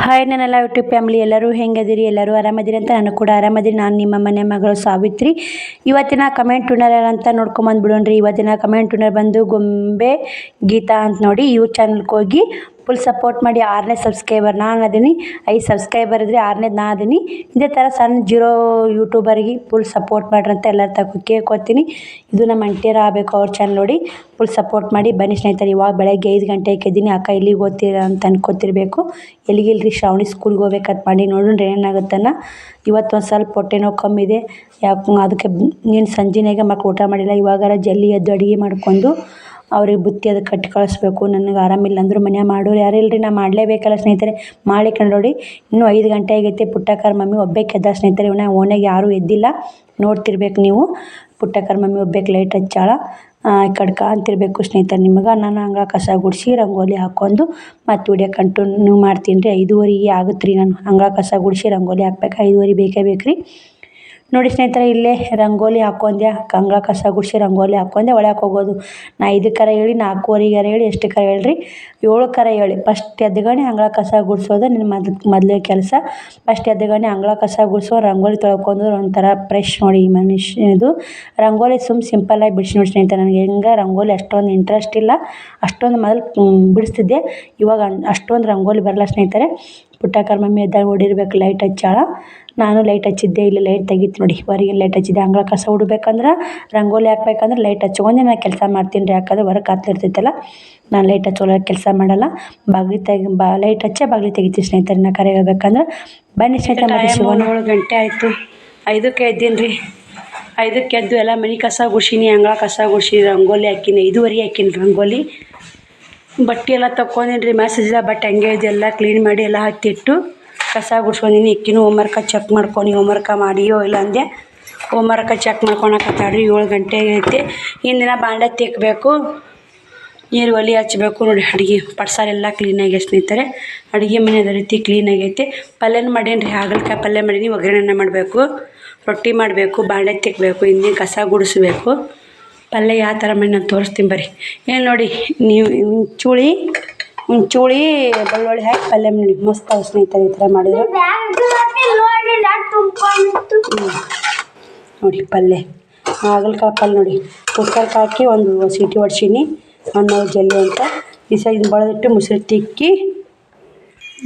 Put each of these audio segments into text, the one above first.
Hi ನನ್ನೆಲ್ಲ YouTube family ಎಲ್ಲರೂ ಹೆಂಗದಿರಿ, ಎಲ್ಲರೂ ಆರಾಮದಿರಿ ಅಂತ ನಾನು ಕೂಡ ಆರಾಮದಿರಿ. ನಾನು ನಿಮ್ಮ ಮನೆ ಮಗಳು ಸಾವಿತ್ರಿ. ಇವತ್ತಿನ ಕಮೆಂಟ್ ವಿನ್ನರ್ ಅಂತ ನೋಡ್ಕೊಂಬಂದು ಬಿಡೋಣ್ರಿ. ಇವತ್ತಿನ ಕಮೆಂಟ್ ವಿನ್ನರ್ ಬಂದು ಗೊಂಬೆ ಗೀತಾ ಅಂತ ನೋಡಿ. ಇವ್ರ ಚಾನಲ್ಗೆ ಹೋಗಿ ಫುಲ್ ಸಪೋರ್ಟ್ ಮಾಡಿ. 6ನೇ ಸಬ್ಸ್ಕ್ರೈಬರ್ ನಾನು ಅದೀನಿ, 5 ಸಬ್ಸ್ಕ್ರೈಬರ್ ಇದ್ದರೆ 6ನೇದು ನಾ ಅದೀನಿ. ಇದೇ ಥರ ಸಣ್ಣ ಜೀರೋ ಯೂಟ್ಯೂಬರಿಗೆ ಫುಲ್ ಸಪೋರ್ಟ್ ಮಾಡ್ರಿ ಅಂತ ಎಲ್ಲರ ತಕ್ಕ ಕೇಳ್ಕೊತೀನಿ. ಇದು ನಮ್ಮ ಅಂಟಿಯರ ಆಗಬೇಕು, ಅವ್ರ ಚಾನಲ್ ನೋಡಿ ಫುಲ್ ಸಪೋರ್ಟ್ ಮಾಡಿ. ಬನ್ನಿ ಸ್ನೇಹಿತರೆ, ಇವಾಗ ಬೆಳಗ್ಗೆ 5 ಗಂಟೆಗೆ ಎದ್ದೀನಿ. ಅಕ್ಕ ಇಲ್ಲಿಗೆ ಓದ್ತೀರ ಅಂತ ಅನ್ಕೋತಿರ್ಬೇಕು. ಎಲ್ಲಿಗಿಲ್ರಿ, ಶ್ರಾವಣಿ ಸ್ಕೂಲ್ಗೆ ಹೋಗ್ಬೇಕಂತ ಮಾಡಿ ನೋಡ್ರಿ ಏನಾಗುತ್ತನ್ನ. ಇವತ್ತು ಒಂದು ಸ್ವಲ್ಪ ಹೊಟ್ಟೆ ನೋವು ಕಮ್ಮಿ ಇದೆ. ಯಾಕೆ ಅದಕ್ಕೆ ನೀನು ಸಂಜೆನಾಗೆ ಮಕ್ಕಳು ಊಟ ಮಾಡಿಲ್ಲ. ಇವಾಗಾರ ಜಲ್ದಿ ಎದ್ದು ಅಡುಗೆ ಮಾಡ್ಕೊಂಡು ಅವ್ರಿಗೆ ಬುತ್ತಿ ಅದು ಕಟ್ಟಿ ಕಳಿಸ್ಬೇಕು. ನನಗೆ ಆರಾಮಿಲ್ಲ ಅಂದರೂ ಮನ್ಯಾಗ ಮಾಡೋರು ಯಾರು ಇಲ್ಲರಿ, ನಾ ಮಾಡಲೇಬೇಕಲ್ಲ ಸ್ನೇಹಿತರೆ. ಮಾಡಿ ನೋಡಿ, ಇನ್ನೂ 5 ಗಂಟೆ ಆಗೈತೆ. ಪುಟ್ಟಕ್ಕರ ಮಮ್ಮಿ ಒಬ್ಬೇಕು ಎದ್ದ ಸ್ನೇಹಿತರೆ. ಇವನ್ನ ಓನಾಗ ಯಾರೂ ಎದ್ದಿಲ್ಲ, ನೋಡ್ತಿರ್ಬೇಕು ನೀವು. ಪುಟ್ಟಕ್ಕರ ಮಮ್ಮಿ ಒಬ್ಬೇಕು ಲೈಟ್ ಹಚ್ಚಾಳ. ಈ ಕಡ್ಕ ಅಂತಿರ್ಬೇಕು ಸ್ನೇಹಿತರೆ. ನಿಮಗೆ ನಾನು ಅಂಗಳ ಕಸ ಗುಡಿಸಿ ರಂಗೋಲಿ ಹಾಕ್ಕೊಂಡು ಮತ್ತು ವಿಡಿಯೋ ಕಂಟಿನ್ಯೂ ಮಾಡ್ತೀನಿ ರೀ. 5:15 ಆಗುತ್ತೆ ರೀ. ನಾನು ಅಂಗಳ ಕಸ ಗುಡಿಸಿ ರಂಗೋಲಿ ಹಾಕ್ಬೇಕು. 5:15 ಬೇಕೇ ಬೇಕು ರೀ. ನೋಡಿ ಸ್ನೇಹಿತರೆ, ಇಲ್ಲೇ ರಂಗೋಲಿ ಹಾಕ್ಕೊಂಡೆ, ಅಂಗಳ ಕಸ ಗುಡಿಸಿ ರಂಗೋಲಿ ಹಾಕ್ಕೊಂಡೆ ಒಳಗೆ ಹೋಗೋದು. ನಾ 5 ಹೇಳಿ 4:15 ಹೇಳಿ ಎಷ್ಟು ಹೇಳ್ರಿ, 7 ಹೇಳಿ ಫಸ್ಟ್ ಎದ್ದುಗಣೆ ಅಂಗಳ ಕಸ ಗುಡಿಸೋದು ನಿನ್ನ ಮೊದಲೇ ಕೆಲಸ. ಫಸ್ಟ್ ಎದ್ದುಗಣೆ ಅಂಗಳ ಕಸ ಗುಡಿಸೋ ರಂಗೋಲಿ ತೊಳ್ಕೊಂಡು ಒಂಥರ ಫ್ರೆಶ್ ನೋಡಿ. ಈ ಮನುಷ್ಯದು ರಂಗೋಲಿ ಸಿಂಪಲ್ಲಾಗಿ ಬಿಡಿಸಿ ನೋಡಿ ಸ್ನೇಹಿತರೆ. ನನಗೆ ಹೆಂಗೆ ರಂಗೋಲಿ ಅಷ್ಟೊಂದು ಇಂಟ್ರೆಸ್ಟ್ ಇಲ್ಲ. ಅಷ್ಟೊಂದು ಮೊದಲು ಬಿಡಿಸ್ತಿದ್ದೆ, ಇವಾಗ ಅಷ್ಟೊಂದು ರಂಗೋಲಿ ಬರಲ್ಲ ಸ್ನೇಹಿತರೆ. ಪುಟ್ಟಕ್ಕರ ಮಮ್ಮಿ ಎದ್ದಾಗ ಹೊಡಿರ್ಬೇಕು, ಲೈಟ್ ಹಚ್ಚಾಳ. ನಾನು ಲೈಟ್ ಹಚ್ಚಿದ್ದೆ, ಇಲ್ಲಿ ಲೈಟ್ ತೆಗಿತು ನೋಡಿ. ಹೊರಗಿನ ಲೈಟ್ ಹಚ್ಚಿದ್ದೆ. ಅಂಗಳ ಕಸ ಉಡ್ಬೇಕಂದ್ರೆ ರಂಗೋಲಿ ಹಾಕ್ಬೇಕಂದ್ರೆ ಲೈಟ್ ಹಚ್ಕೊಂಡೆ ನಾನು ಕೆಲಸ ಮಾಡ್ತೀನಿ ರೀ. ಯಾಕಂದ್ರೆ ಹೊರಗೆ ಕತ್ಲಿರ್ತೈತಲ್ಲ, ನಾನು ಲೈಟ್ ಹಚ್ಚೋಲ್ಲ, ಕೆಲಸ ಮಾಡಲ್ಲ. ಲೈಟ್ ಹಚ್ಚೆ ಬಾಗಿಲು ತೆಗಿತೀನಿ ಸ್ನೇಹಿತರೆ. ನಾ ಕರೆ ಹೇಳ್ಬೇಕಂದ್ರೆ ಬನ್ನಿ ಸ್ನೇಹಿತರೆ. 7 ಗಂಟೆ ಆಯಿತು. 5ಕ್ಕೆ ಎದ್ದೀನಿ ರೀ. 5ಕ್ಕೆ ಎದ್ದು ಎಲ್ಲ ಮನೆ ಕಸ ಗುಡ್ಸೀನಿ, ಅಂಗಳ ಕಸ ಗುಡ್ಸಿ ರಂಗೋಲಿ ಹಾಕಿನಿ. 5:15 ಹಾಕಿನಿ ರಂಗೋಲಿ. ಬಟ್ಟೆ ಎಲ್ಲ ತೊಗೊಂಡಿನಿ ರೀ. ಮೆಸೇಜಿಲ್ಲ ಬಟ್ ಹಂಗೆ ಇದೆಲ್ಲ ಕ್ಲೀನ್ ಮಾಡಿ ಎಲ್ಲ ಹತ್ತಿಟ್ಟು ಕಸ ಗುಡ್ಸ್ಕೊಂಡಿನಿ. ಇಕ್ಕಿನೂ ಹೋಮ್ವರ್ಕ ಚೆಕ್ ಮಾಡ್ಕೊಂಡು ಹೋಮ್ವರ್ಕ ಮಾಡಿಯೋ ಇಲ್ಲ ಅಂದೆ. Homework check ಮಾಡ್ಕೊಳಕತ್ತಾಳ್ರಿ. 7 ಗಂಟೆ ಐತಿ. ಹಿಂದಿನ ಬಾಂಡೆ ತಿಕ್ಕಬೇಕು, ನೀರು ಒಲೆ ಹಚ್ಬೇಕು ನೋಡಿ. ಅಡುಗೆ ಪಡ್ಸಾಲೆಲ್ಲ ಕ್ಲೀನಾಗಿ ಸ್ನೇಹಿತರೆ. ಅಡುಗೆ ಮನೆ ಅದೇ ರೀತಿ ಕ್ಲೀನಾಗೈತೆ. ಪಲ್ಯನೂ ಮಾಡೀನಿ ರೀ. ಹಾಗಲಕಾಯಿ ಪಲ್ಯ ಮಾಡೀನಿ. ಒಗ್ಗರಣೆ ಮಾಡಬೇಕು, ರೊಟ್ಟಿ ಮಾಡಬೇಕು, ಬಾಂಡೆ ತಿಕ್ಕಬೇಕು, ಹಿಂದಿನ ಕಸ ಗುಡಿಸ್ಬೇಕು. ಪಲ್ಯ ಯಾವ ಥರ ಮಾಡಿ ನಾನು ತೋರಿಸ್ತೀನಿ ಬರ್ರಿ. ಏನು ನೋಡಿ, ನೀವು ಚೂಳಿ ಬೆಳ್ಳುಳ್ಳಿ ಹಾಕಿ ಪಲ್ಯ ಮಾಡಿ ಮಸ್ತ್ ಆಗ ಸ್ನೇಹಿತರೆ. ಈ ಥರ ಮಾಡಿದ್ರೆ ನೋಡಿ ಪಲ್ಯ ಹಾಗಲಕಾಯಿ ಪಲ್ಯ ನೋಡಿ. ಕುಕ್ಕರ್ಗೆ ಹಾಕಿ ಒಂದು ಸೀಟಿ ಹೊಡ್ಸೀನಿ, ಅನ್ನ ಜಲ್ದಿ ಅಂತ. ಇದನ್ನ ಬಳದಿಟ್ಟು ಮುಸ್ರಿ ತಿಕ್ಕಿ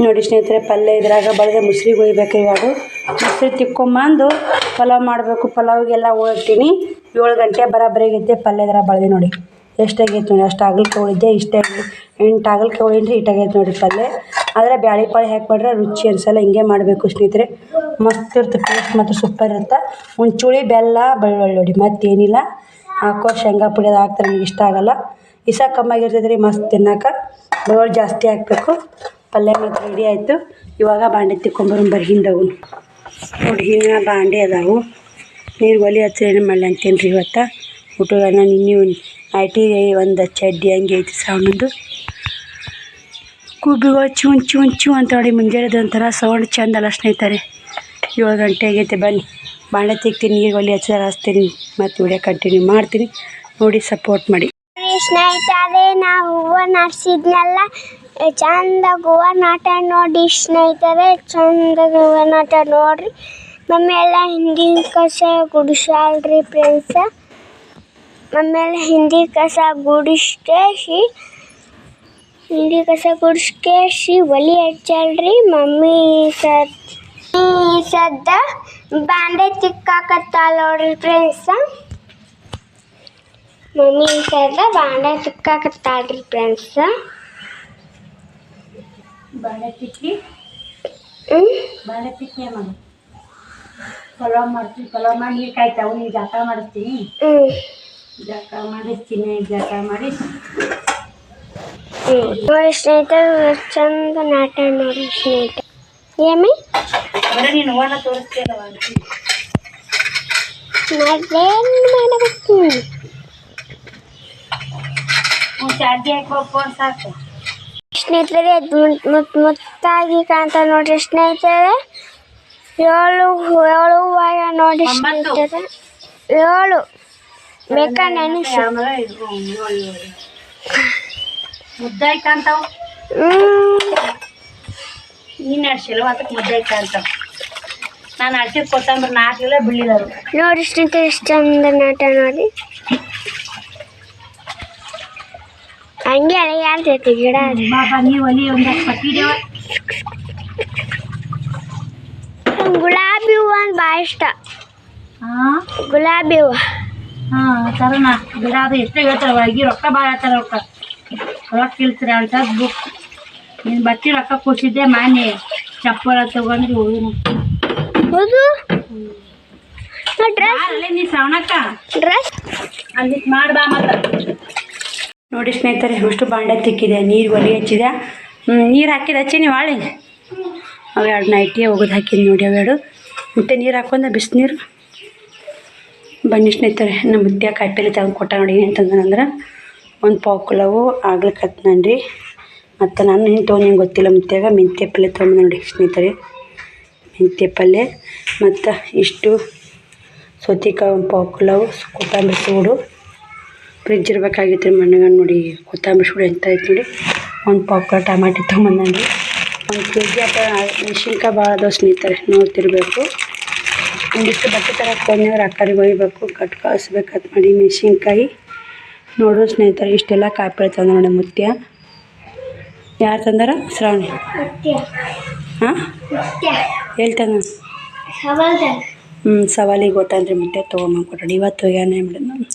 ನೋಡಿ ಸ್ನೇಹಿತರೆ. ಪಲ್ಯ ಇದ್ರಾಗ ಬಳದೆ ಮುಸ್ರಿಗೆ ಒಯ್ಬೇಕು. ಇವಾಗ ಮುಸ್ರಿ ತಿಕ್ಕೊಂಬಂದು ಪಲಾವ್ ಮಾಡಬೇಕು. ಪಲಾವಿಗೆಲ್ಲ ಹೋಗ್ತೀನಿ. 7 ಗಂಟೆ ಬರಾಬರಿಗೈತೆ. ಪಲ್ಯ ಇದ್ರಾಗ ಬಳದೆ ನೋಡಿ. ಎಷ್ಟಾಗೈತೆ ನೋಡಿ. ಅಷ್ಟು ಹಾಗಲಕಾಯಿ ಉಳಿದ್ದೆ. 8 ಹಾಗಲಕಾಯಿ ಉಳಿದ್ರಿ. ಇಷ್ಟಾಗೈತೆ ನೋಡಿ ಪಲ್ಯ. ಆದರೆ ಬ್ಯಾಳೆ ಪಾಳೆ ಹಾಕಿಬಿಟ್ರೆ ರುಚಿ ಅನ್ಸಲ್ಲ. ಹಿಂಗೆ ಮಾಡಬೇಕು ಸ್ನೇಹಿತರೆ. ಮಸ್ತ್ ಇರುತ್ತೆ, ಟೇಸ್ಟ್ ಮತ್ತು ಸೂಪರ್ ಇರುತ್ತೆ. ಒಂಚೂಳಿ ಬೆಲ್ಲ ಬೆಳ್ಳುಳ್ಳಿ ನೋಡಿ, ಮತ್ತೇನಿಲ್ಲ. ಹಾಕೋ ಶೇಂಗಾ ಪುಡಿ ಅದು ಹಾಕ್ತಾರೆ, ನನಗೆ ಇಷ್ಟ ಆಗಲ್ಲ. ಇಸ ಕಮ್ಮಾಗಿರ್ತೈತೆ ರೀ, ಮಸ್ತ್ ತಿನ್ನೋಕೆ. ಬೆಳ್ಳುಳ್ಳಿ ಜಾಸ್ತಿ ಹಾಕಬೇಕು. ಪಲ್ಯ ಮತ್ತು ರೆಡಿ ಆಯಿತು. ಇವಾಗ ಬಾಂಡೆ ತಿಕ್ಕೊಂಬರು ಹಿಂದವು ನೋಡಿ. ಹಿಂದಿನ ಬಾಂಡೆ ಅದಾವು. ನೀರು ಒಲೆ ಹಚ್ಚಿ ಏನು ಮಾಡಲಿ ಅಂತೇನು ರೀ ಇವತ್ತು. ಊಟದ ನಿನ್ನೆ ನೈಟಿ ಒಂದು ಚಡ್ಡಿ ಹಂಗೆ ಐತಿ ಸೌಂಡು. ಕೂಬಿಗಳು ಚುಂಚು ಅಂತ ನೋಡಿ. ಮುಂಜಾನೆದು ಒಂಥರ ಸೌಂಡ್ ಚೆಂದ ಅಲ್ಲ ಸ್ನೇಹಿತರೆ. 7 ಗಂಟೆ ಆಗೈತೆ. ಬನ್ನಿ ಬಾಂಡೆ ತಿಕ್ತೀನಿ, ನೀರು ಒಲೆ ಹಚ್ಚಿ ಹಚ್ತೀನಿ, ಮತ್ತು ವಿಡಿಯೋ ಕಂಟಿನ್ಯೂ ಮಾಡ್ತೀನಿ. ನೋಡಿ ಸಪೋರ್ಟ್ ಮಾಡಿ ಸ್ನೇಹಿತರೆ. ನಾವು ಹೂವು ನಡ್ಸಿದ್ನೆಲ್ಲ ಚಂದಾಗ ಹೂವು ನಾಟ ನೋಡಿ ಸ್ನೇಹಿತರೆ. ಚಂದಾಗ ಹೂವು ನಾಟ ನೋಡ್ರಿ. ಮಮ್ಮಿ ಎಲ್ಲ ಹಿಂದಿನ ಕಸ ಗುಡಿಸಾಳ್ರಿ ಫ್ರೆಂಡ್ಸ. ಮಮ್ಮಿ ಎಲ್ಲ ಹಿಂದಿ ಕಸ ಗುಡಿಸ್ಕೇಸಿ ಒಲೆ ಹಚ್ಚಾಳ್ರಿ. ಮಮ್ಮಿ ಸದ್ದ ಬಾಂಡೆ ತಿಕ್ಕಾಕತ್ತಾಳ ನೋಡ್ರಿ ಫ್ರೆಂಡ್ಸ. ಮಮ್ಮಿ ಸದ್ದ ಬಾಂಡೆ ತಿಕ್ಕಾಕತ್ತಾಳ್ರಿ ಫ್ರೆಂಡ್ಸ. ಬಾಂಡೆ ತಿಕ್ಕಿ ಪಲಾವ್ ಮಾಡ್ತೀನಿ. ಪಲಾವ್ ಮಾಡಿ ನೀರು ಕಾಯ್ತಾವು. ನೀರು ಜಾಕ ಮಾಡಿಸ್ತೀನಿ. ಜಾಕ ಮಾಡಿಸ್ತೀನಿ. ಜಾಕ ಮಾಡಿ ನೋಡಿ ಸ್ನೇಹಿತರೆ. ಚಂದ ನಾಟ ನೋಡಿ ಸ್ನೇಹಿತರೆ. ಏಮಿ ಬರೀ ನೀನು ಹೂವನ್ನ ತೋರಿಸ್ತೀಯಲ್ಲ ಮಾಡಬೇಕು. ಚಾರ್ಜಿ ಹಾಕಿ ಸಾಕು ಸ್ನೇಹಿತರೆ. ಮುತ್ತಾಗಿ ಕಾಣ್ತಾ ನೋಡ್ರಿ ಸ್ನೇಹಿತರೆ. 7 ನೋಡಿ ಸ್ನೇಹಿತರೆ. 7 ಬೇಕಾ ನೆನೆಸಿ ಮುದ್ದಾಯಿ ಕಾಣ್ತಾವ. ನೀನು ಆಡ್ಸಿಲ್ಲ ಅದಕ್ಕೆ ಮುದ್ದೆ ಅಂತ ನಾನು ಆಡ್ಸಿದ ಕೊತ್ತಂಬರಿ ನಾಟೆಲ್ಲ ಬೀಳಿಲ್ಲ ನೋಡಿ ಸ್ನೇಹಿತರೆ ಎಷ್ಟು ಚಂದ ನಾಟ ನೋಡಿ ಹಂಗೆ ಅಳೆಯಾಡ್ತೈತಿ ಗಿಡ ಬಾಬಾ ನೀವು ಒಲಿ ಒಂದು ಪಟ್ಟಿದೇವ ಗುಲಾಬಿ ಹೂವು ಅಂತ ಭಾಳ ಇಷ್ಟ ಹಾಂ ಗುಲಾಬಿ ಹೂವು ಹಾಂ ತರೋಣ ಗಿಡ ಅದು ಎಷ್ಟು ಹೇಳ್ತಾರೆ ಒಳಗೆ ರೊಕ್ಕ ಭಾಳ ಹೇಳ್ತಾರೆ ರೊಕ್ಕ ಇಲ್ತೀರ ಅಂತ ಬುಕ್ ನೀನು ಬಟ್ಟೆ ರೊಕ್ಕ ಕೊಡ್ಸಿದ್ದೆ ಮಾನ್ಯ ಚಪ್ಪಲ ತಗೊಂಡು ಹೌದು ಅಲ್ಲೇ ನೀ ಶ್ರವಣಕ್ಕ ಡ್ರೆಸ್ ಅಲ್ಲಿ ಮಾಡ್ಬಾ ಮತ್ತೆ ನೋಡಿ ಸ್ನೇಹಿತರೆ ಅಷ್ಟು ಬಾಂಡೆ ತಿಕ್ಕಿದೆ ನೀರು ಒಲಿ ಹಚ್ಚಿದೆ ನೀರು ಹಾಕಿದ ಹಚ್ಚಿ ನೀವು ಹಾಳಿ ಅವೆರಡು ನೈಟಿ ಒಗದು ಹಾಕಿದ್ದು ನೋಡಿ ಅವೆರಡು ಮತ್ತೆ ನೀರು ಹಾಕೊಂಡ ಬಿಸಿನೀರು ಬನ್ನಿ ಸ್ನೇಹಿತರೆ ನಮ್ಮ ಮುದ್ದೆ ಕಾಯಿಪಲ್ಲೆ ತಗೊಂಡು ಕೊಟ್ಟ ನೋಡಿ ಏನಂತಂದ್ರೆ ಒಂದು ಪಾವು ಕುಲವು ಆಗ್ಲಿಕ್ಕೆ ನನ್ರಿ ಮತ್ತು ನಾನು ಏನು ತೊಗೊಂಡು ಗೊತ್ತಿಲ್ಲ ಮುತ್ಯಾಗ ಮೆಂತ್ಯ ಪಲ್ಯ ತೊಗೊಂಡು ನೋಡಿ ಸ್ನೇಹಿತರೆ ಮೆಂತ್ಯ ಪಲ್ಯ ಮತ್ತು ಇಷ್ಟು ಸೌತೆಕಾಯಿ ಒಂದು ಪಾವು ಕುಲವು ಕೊತ್ತಂಬರಿ ಸೂಡು ಫ್ರಿಜ್ ಇರಬೇಕಾಗಿತ್ತು ರೀ ಮಣ್ಣಗೆ ನೋಡಿ ಕೊತ್ತಂಬರಿ ಸೂಡು ಎಂತ ಐತೆ ನೋಡಿ ಒಂದು ಪಾವು ಕುಲ ಟಮಾಟಿ ತೊಗೊಂಬಂದ್ರಿ 1 kg ಮೆಣಸಿನ್ಕಾಯಿ ಭಾಳ ಅದಾವ ಸ್ನೇಹಿತರೆ ನೋಡ್ತಿರ್ಬೇಕು ಒಂದಿಷ್ಟು ಬಟ್ಟೆ ತರಕ್ಕೆ ಹೋದ್ನವ್ರು ಅಕ್ಕರಿಗೆ ಒಯ್ಬೇಕು ಕಟ್ ಕಳಿಸ್ಬೇಕಂತ ಮಾಡಿ ಮೆಣಸಿನ್ಕಾಯಿ ನೋಡು ಸ್ನೇಹಿತರೆ ಇಷ್ಟೆಲ್ಲ ಕಾಯಿಪಲ್ಲೆ ತಂದ ನೋಡಿ ಮುತ್ಯ ಯಾರು ತಂದಾರ ಶ್ರಾವಣಿ ಹಾಂ ಹೇಳ್ತಾನ ಸವಾಲಿಗೆ ಗೊತ್ತಂದ್ರೆ ಮುದ್ದೆ ತೊಗೊಂಬಂದ್ಕೊಟ್ರಿ ಇವತ್ತು ಹೋಗ್ಯಾನ ಮೇಡಮ್ ನಾನು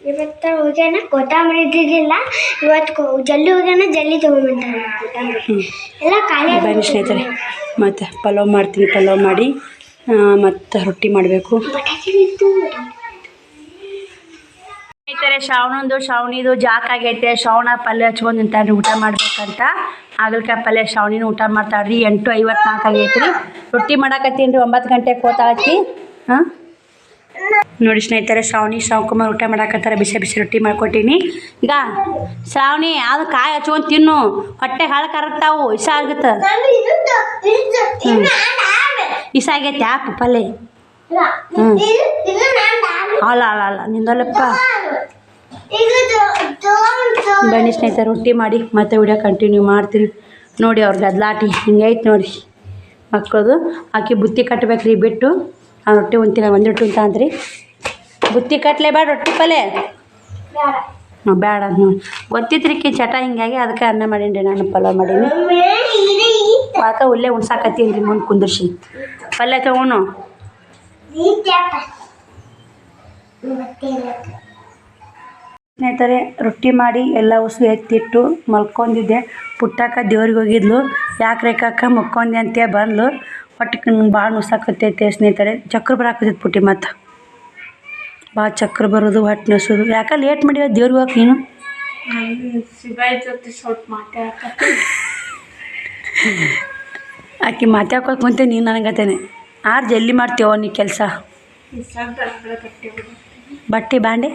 ಇವತ್ತು ಹೋಗ್ಯಾನ ಕೊತ್ತಂಬರಿ ಇದ್ದಿದ್ದಿಲ್ಲ ಇವತ್ತು ಜಲ್ದಿ ಹೋಗ್ಯಾನ ಜಲ್ದಿ ತೊಗೊಂಬಂದಾನ ಕೊತ್ತಂಬರಿ ಎಲ್ಲ ಖಾಲಿ ಬನ್ನಿ ಸ್ನೇಹಿತರೆ ಮತ್ತು ಪಲಾವ್ ಮಾಡ್ತೀನಿ ಪಲಾವ್ ಮಾಡಿ ಮತ್ತು ರೊಟ್ಟಿ ಮಾಡಬೇಕು ಸ್ನೇಹಿತರೆ ಶ್ರಾವಣಿದು ಜಾಕ್ ಆಗೈತೆ ಶ್ರಾವಣ ಪಲ್ಯ ಹಚ್ಕೊಂಡು ನಿಂತಾಡ್ರಿ ಊಟ ಮಾಡ್ಬೇಕಂತ ಹಾಗಲಕಾಯಿ ಪಲ್ಯ ಶ್ರಾವಣಿನೂ ಊಟ ಮಾಡ್ತಾಳ್ರಿ 8:54 ಆಗೈತೆ ರೀ ರೊಟ್ಟಿ ಮಾಡಾಕತ್ತೀನಿ ರೀ 9 ಗಂಟೆಗೆ ಕೂತಾಕಿ ಹಾಂ ನೋಡಿ ಸ್ನೇಹಿತರೆ ಶ್ರಾವಣಿ ಶ್ರಾವಕುಮಾರ್ ಊಟ ಮಾಡಾಕತ್ತಾರೆ ಬಿಸಿ ಬಿಸಿ ರೊಟ್ಟಿ ಮಾಡ್ಕೊಟ್ಟೀನಿ ಈಗ ಶ್ರಾವಣಿ ಅದು ಕಾಯಿ ಹಚ್ಕೊಂಡು ತಿನ್ನು ಹೊಟ್ಟೆ ಹಾಳು ಕರಗ್ತಾವು ಇಸ ಆಗುತ್ತೆ ಇಸ ಆಗೈತೆ ಆಪ್ ಪಲ್ಯ ಅಲ್ಲ ಅಲ್ಲ ಅಲ್ಲ ನಿಂದಲ್ಲಪ್ಪ ಬನ್ನಿ ಸ್ನೇಹಿತರೆ ರೊಟ್ಟಿ ಮಾಡಿ ಮತ್ತೆ ವಿಡಿಯೋ ಕಂಟಿನ್ಯೂ ಮಾಡ್ತೀನಿ ನೋಡಿ ಅವ್ರ ಗದ್ಲಾಟಿ ಹಿಂಗೈತೆ ನೋಡಿ ಮಕ್ಕಳದು ಆಕೆ ಬುತ್ತಿ ಕಟ್ಬೇಕ್ರಿ ಬಿಟ್ಟು ಆ ರೊಟ್ಟಿ ಉಂತಿಲ್ಲ ಒಂದು ರೊಟ್ಟಿ ಉಂತ ಅಂದ್ರಿ ಬುತ್ತಿ ಕಟ್ಲೇ ಬೇಡ ರೊಟ್ಟಿ ಪಲ್ಯ ಬೇಡ ನೋಡಿ ಗೊತ್ತಿತ್ತು ರೀ ಚಟ ಹಿಂಗಾಗಿ ಅದಕ್ಕೆ ಅನ್ನ ಮಾಡೀನಿ ರೀ ನಾನು ಪಲಾವ್ ಮಾಡೀನಿ ಆತ ಒಳ್ಳೆ ಉಣ್ಸಾಕತ್ತೀನಿ ರೀ ಮುಂದೆ ಕುಂದರ್ಸಿ ಪಲ್ಯ ತಗೊಂಡು ಸ್ನೇಹಿತರೆ ರೊಟ್ಟಿ ಮಾಡಿ ಎಲ್ಲ ಉಸು ಎತ್ತಿಟ್ಟು ಮಲ್ಕೊಂಡಿದ್ದೆ ಪುಟ್ಟಕ್ಕ ದೇವ್ರಿಗೆ ಹೋಗಿದ್ಲು ಯಾಕೆ ರೇಖಕ್ಕ ಮುಕ್ಕೊಂಡೆ ಅಂತೇಳಿ ಬಂದ್ಲು ಹೊಟ್ಟೆ ಭಾಳ ನುಸಾಕತ್ತೈತೆ ಸ್ನೇಹಿತರೆ ಚಕ್ರ ಬರಾಕತ್ತೈತೆ ಪುಟ್ಟಿ ಮತ್ತು ಭಾಳ ಚಕ್ರ ಬರೋದು ಹೊಟ್ಟೆ ನಸೋದು ಯಾಕೆ ಲೇಟ್ ಮಾಡಿವ ದೇವ್ರಿಗೆ ಹೋಗಕ್ಕೆ ನೀನು ಆಕೆ ಮಾತಾಡ್ಕೊಳಕ್ಕೆ ಕುಂತೆ ನೀನು ನನಗತ್ತೇನೆ ಜಲ್ದಿ ಮಾಡ್ತೇವ ನೀ ಕೆಲಸ ಬಟ್ಟೆ ಬಾಂಡೆ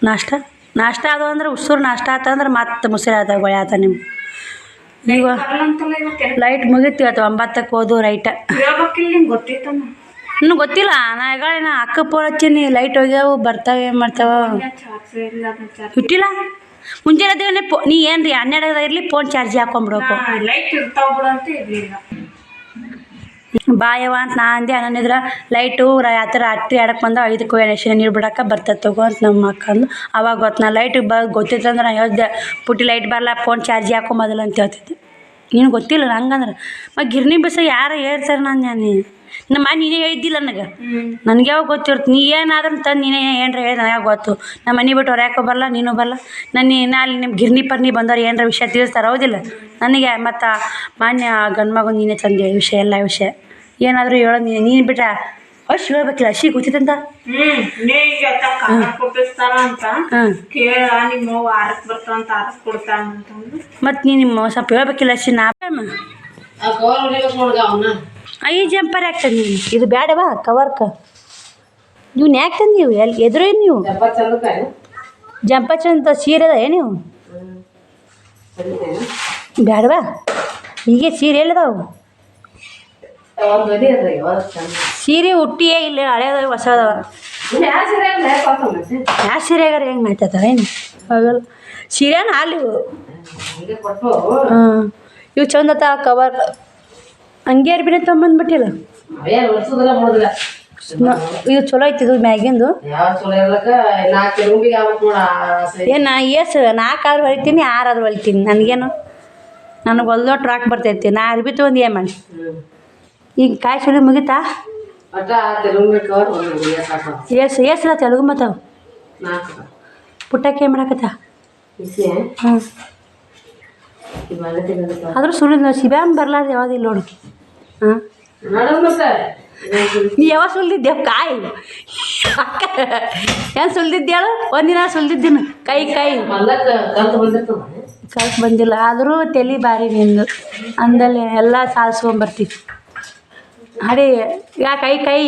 ನಾಷ್ಟ ಅದು ಅಂದ್ರೆ ಉಸುರು ನಾಷ್ಟ ಆತಂದ್ರೆ ಮತ್ತೆ ಮುಸಿರಿ ಆತ ಗೊಳೆ ಆತ ನಿಮ್ಮ ಈಗ ಲೈಟ್ ಮುಗಿತು ಇವತ್ತು 9ಕ್ಕೆ ಹೋದು ರೈಟ ಇನ್ನೂ ಗೊತ್ತಿಲ್ಲ ನಾ ಈಗಳಿನ ಅಕ್ಕ ಫೋನ್ ಹಚ್ಚೀನಿ ಲೈಟ್ ಹೋಗ್ಯಾವು ಬರ್ತಾವೆ ಏನು ಮಾಡ್ತಾವ ಇಟ್ಟಿಲ್ಲ ಮುಂಜಾನೆ ಅದೇನೆ ನೀ ಏನು ರೀ 12 ಇರಲಿ ಫೋನ್ ಚಾರ್ಜ್ ಹಾಕೊಂಬಿಡ್ಬೇಕು ಬಾಯವ ಅಂತ ನಾ ಅಂದೆ ಅನ್ನೋದ್ರ ಲೈಟು ರಾತ್ರಿ ಆಡಕ್ಕೆ ಬಂದ 5ಕ್ಕೆ ಎಣ್ಣೆ ನೀರು ಬಿಡಕ್ಕೆ ಬರ್ತದೆ ತಗೋ ಅಂತ ನಮ್ಮ ಅಕ್ಕಂದು ಅವಾಗ ಗೊತ್ತು ನಾ ಲೈಟ್ ಗೊತ್ತಿತ್ತಂದ್ರೆ ನಾನು ಹೇಳ್ದೆ ಪುಟ್ಟಿ ಲೈಟ್ ಬರಲ್ಲ ಫೋನ್ ಚಾರ್ಜ್ ಹಾಕೊಂಬೋದಿಲ್ಲ ಅಂತ ಹೇಳ್ತಿದ್ದೆ ನೀನು ಗೊತ್ತಿಲ್ಲ ಹಂಗಂದ್ರೆ ಮತ್ತು ಗಿರ್ನಿ ಬಿಸ ಯಾರು ಹೇಳ್ತಾರೆ ನಾನು ನಮ್ಮ ನೀನೇ ಹೇಳಿದ್ದಿಲ್ಲ ನನಗೆ ಯಾವಾಗ ಗೊತ್ತಿರುತ್ತೆ ನೀ ಏನಾದ್ರೂ ತಂದು ನೀನೇ ಏನರ ಹೇಳಿ ನನಗೆ ಗೊತ್ತು ನಮ್ಮ ಮನೆ ಬಿಟ್ಟು ಹೊರ್ಯಾಕೋ ಬರಲ್ಲ ನೀನು ಬರಲ್ಲ ಅಲ್ಲಿ ನಿಮ್ಮ ಗಿರ್ನಿ ಪರ್ನಿ ಬಂದವ್ರು ಏನರ ವಿಷಯ ತಿಳಿಸ್ತಾರೆ ಹೌದಿಲ್ಲ ನನಗೆ ಮತ್ತು ಮಾನ್ಯ ಗಂಡು ಮಗನ ನೀನೇ ತಂದೆ ವಿಷಯ ಎಲ್ಲ ವಿಷಯ ಏನಾದರೂ ಹೇಳೋದು ನೀನು ಬಿಟ್ರೆ ಅಷ್ಟು ಹೇಳ್ಬೇಕಿಲ್ಲ ಅಷ್ಟು ಗೊತ್ತಿತ್ತಂತ ಮತ್ತು ನೀನು ನಿಮ್ಮ ಸ್ವಲ್ಪ ಹೇಳ್ಬೇಕಿಲ್ಲ ಅಷ್ಟು ನಾ ಈ ಜಂಪರ್ ಯಾಕೆ ತಂದಿ ಇದು ಬೇಡವಾ ಕವರ್ಕ ನೀವು ಯಾಕೆ ತಂದೀವಿ ಎಲ್ಲಿ ಎದುರು ನೀವು ಜಂಪ ಚಂದ ಸೀರೆ ಅದ ನೀವು ಬೇಡವಾ ಹೀಗೆ ಸೀರೆ ಎಲ್ಲಿದಾವು ಸೀರೆ ಹುಟ್ಟಿಯೇ ಇಲ್ಲ ಹಳೆಯದ ಹೊಸದವ ಯಾವ ಸೀರೆಗಾರ ಹೆಂಗೆ ಮಾತಾಡ್ತಾವ ಏನು ಆಗಲ್ಲ ಸೀರೆನ ಅಲ್ಲಿ ಹಾಂ ಇವು ಚಂದ ತಾ ಕವರ್ ಹಂಗೆ ಅರ್ಬಿನ ತೊಗೊಂಬಂದ್ಬಿಟ್ಟಿಲ್ಲ ಇದು ಚಲೋ ಐತಿ ಇದು ಮ್ಯಾಗಿಂದು ಏನು ಎಷ್ಟು 4 ಆದ್ರೂ ಹೊಲಿತೀನಿ 6 ಆದ್ರೂ ಹೊಲಿತೀನಿ ನನಗೇನು ನನಗೆ ಹೊಲ್ದೋ ಟ್ರಾಕ್ ಬರ್ತೈತಿ ನಾ ಅರ್ಬಿ ತೊಗೊಂಡು ಏನು ಮಾಡಿ ಈಗ ಕಾಯಿ ಸುಲಿ ಮುಗಿತಾ ಎಷ್ಟಿಲ್ಲ ತೆಲುಗು ಮತ್ತು ಪುಟ್ಟಕ್ಕೆ ಏನು ಮಾಡಕತ್ತ ಹ್ಞೂ ಆದ್ರೂ ಸುಲಿದ ಶಿಬ್ಯಾನ್ ಬರ್ಲಾರ್ದು ಯಾವ್ದಿಲ್ಲ ನೋಡು ಹಾಂ ನೀ ಯಾವಾಗ ಸುಲ್ದಿದ್ದೆ ಕಾಯಿ ಏನು ಸುಲ್ದಿದ್ದೇಳು ಒಂದಿನ ಸುಲ್ದಿದ್ದೀನಿ ಕೈ ಕಲ್ತು ಬಂದಿಲ್ಲ ಆದರೂ ತಲೆ ಭಾರಿ ನಿಂದು ಅಂದಲ್ಲಿ ಎಲ್ಲ ಸಾಧಿಸ್ಕೊಂಬರ್ತೀವಿ ಅದೇ ಯಾ ಕೈ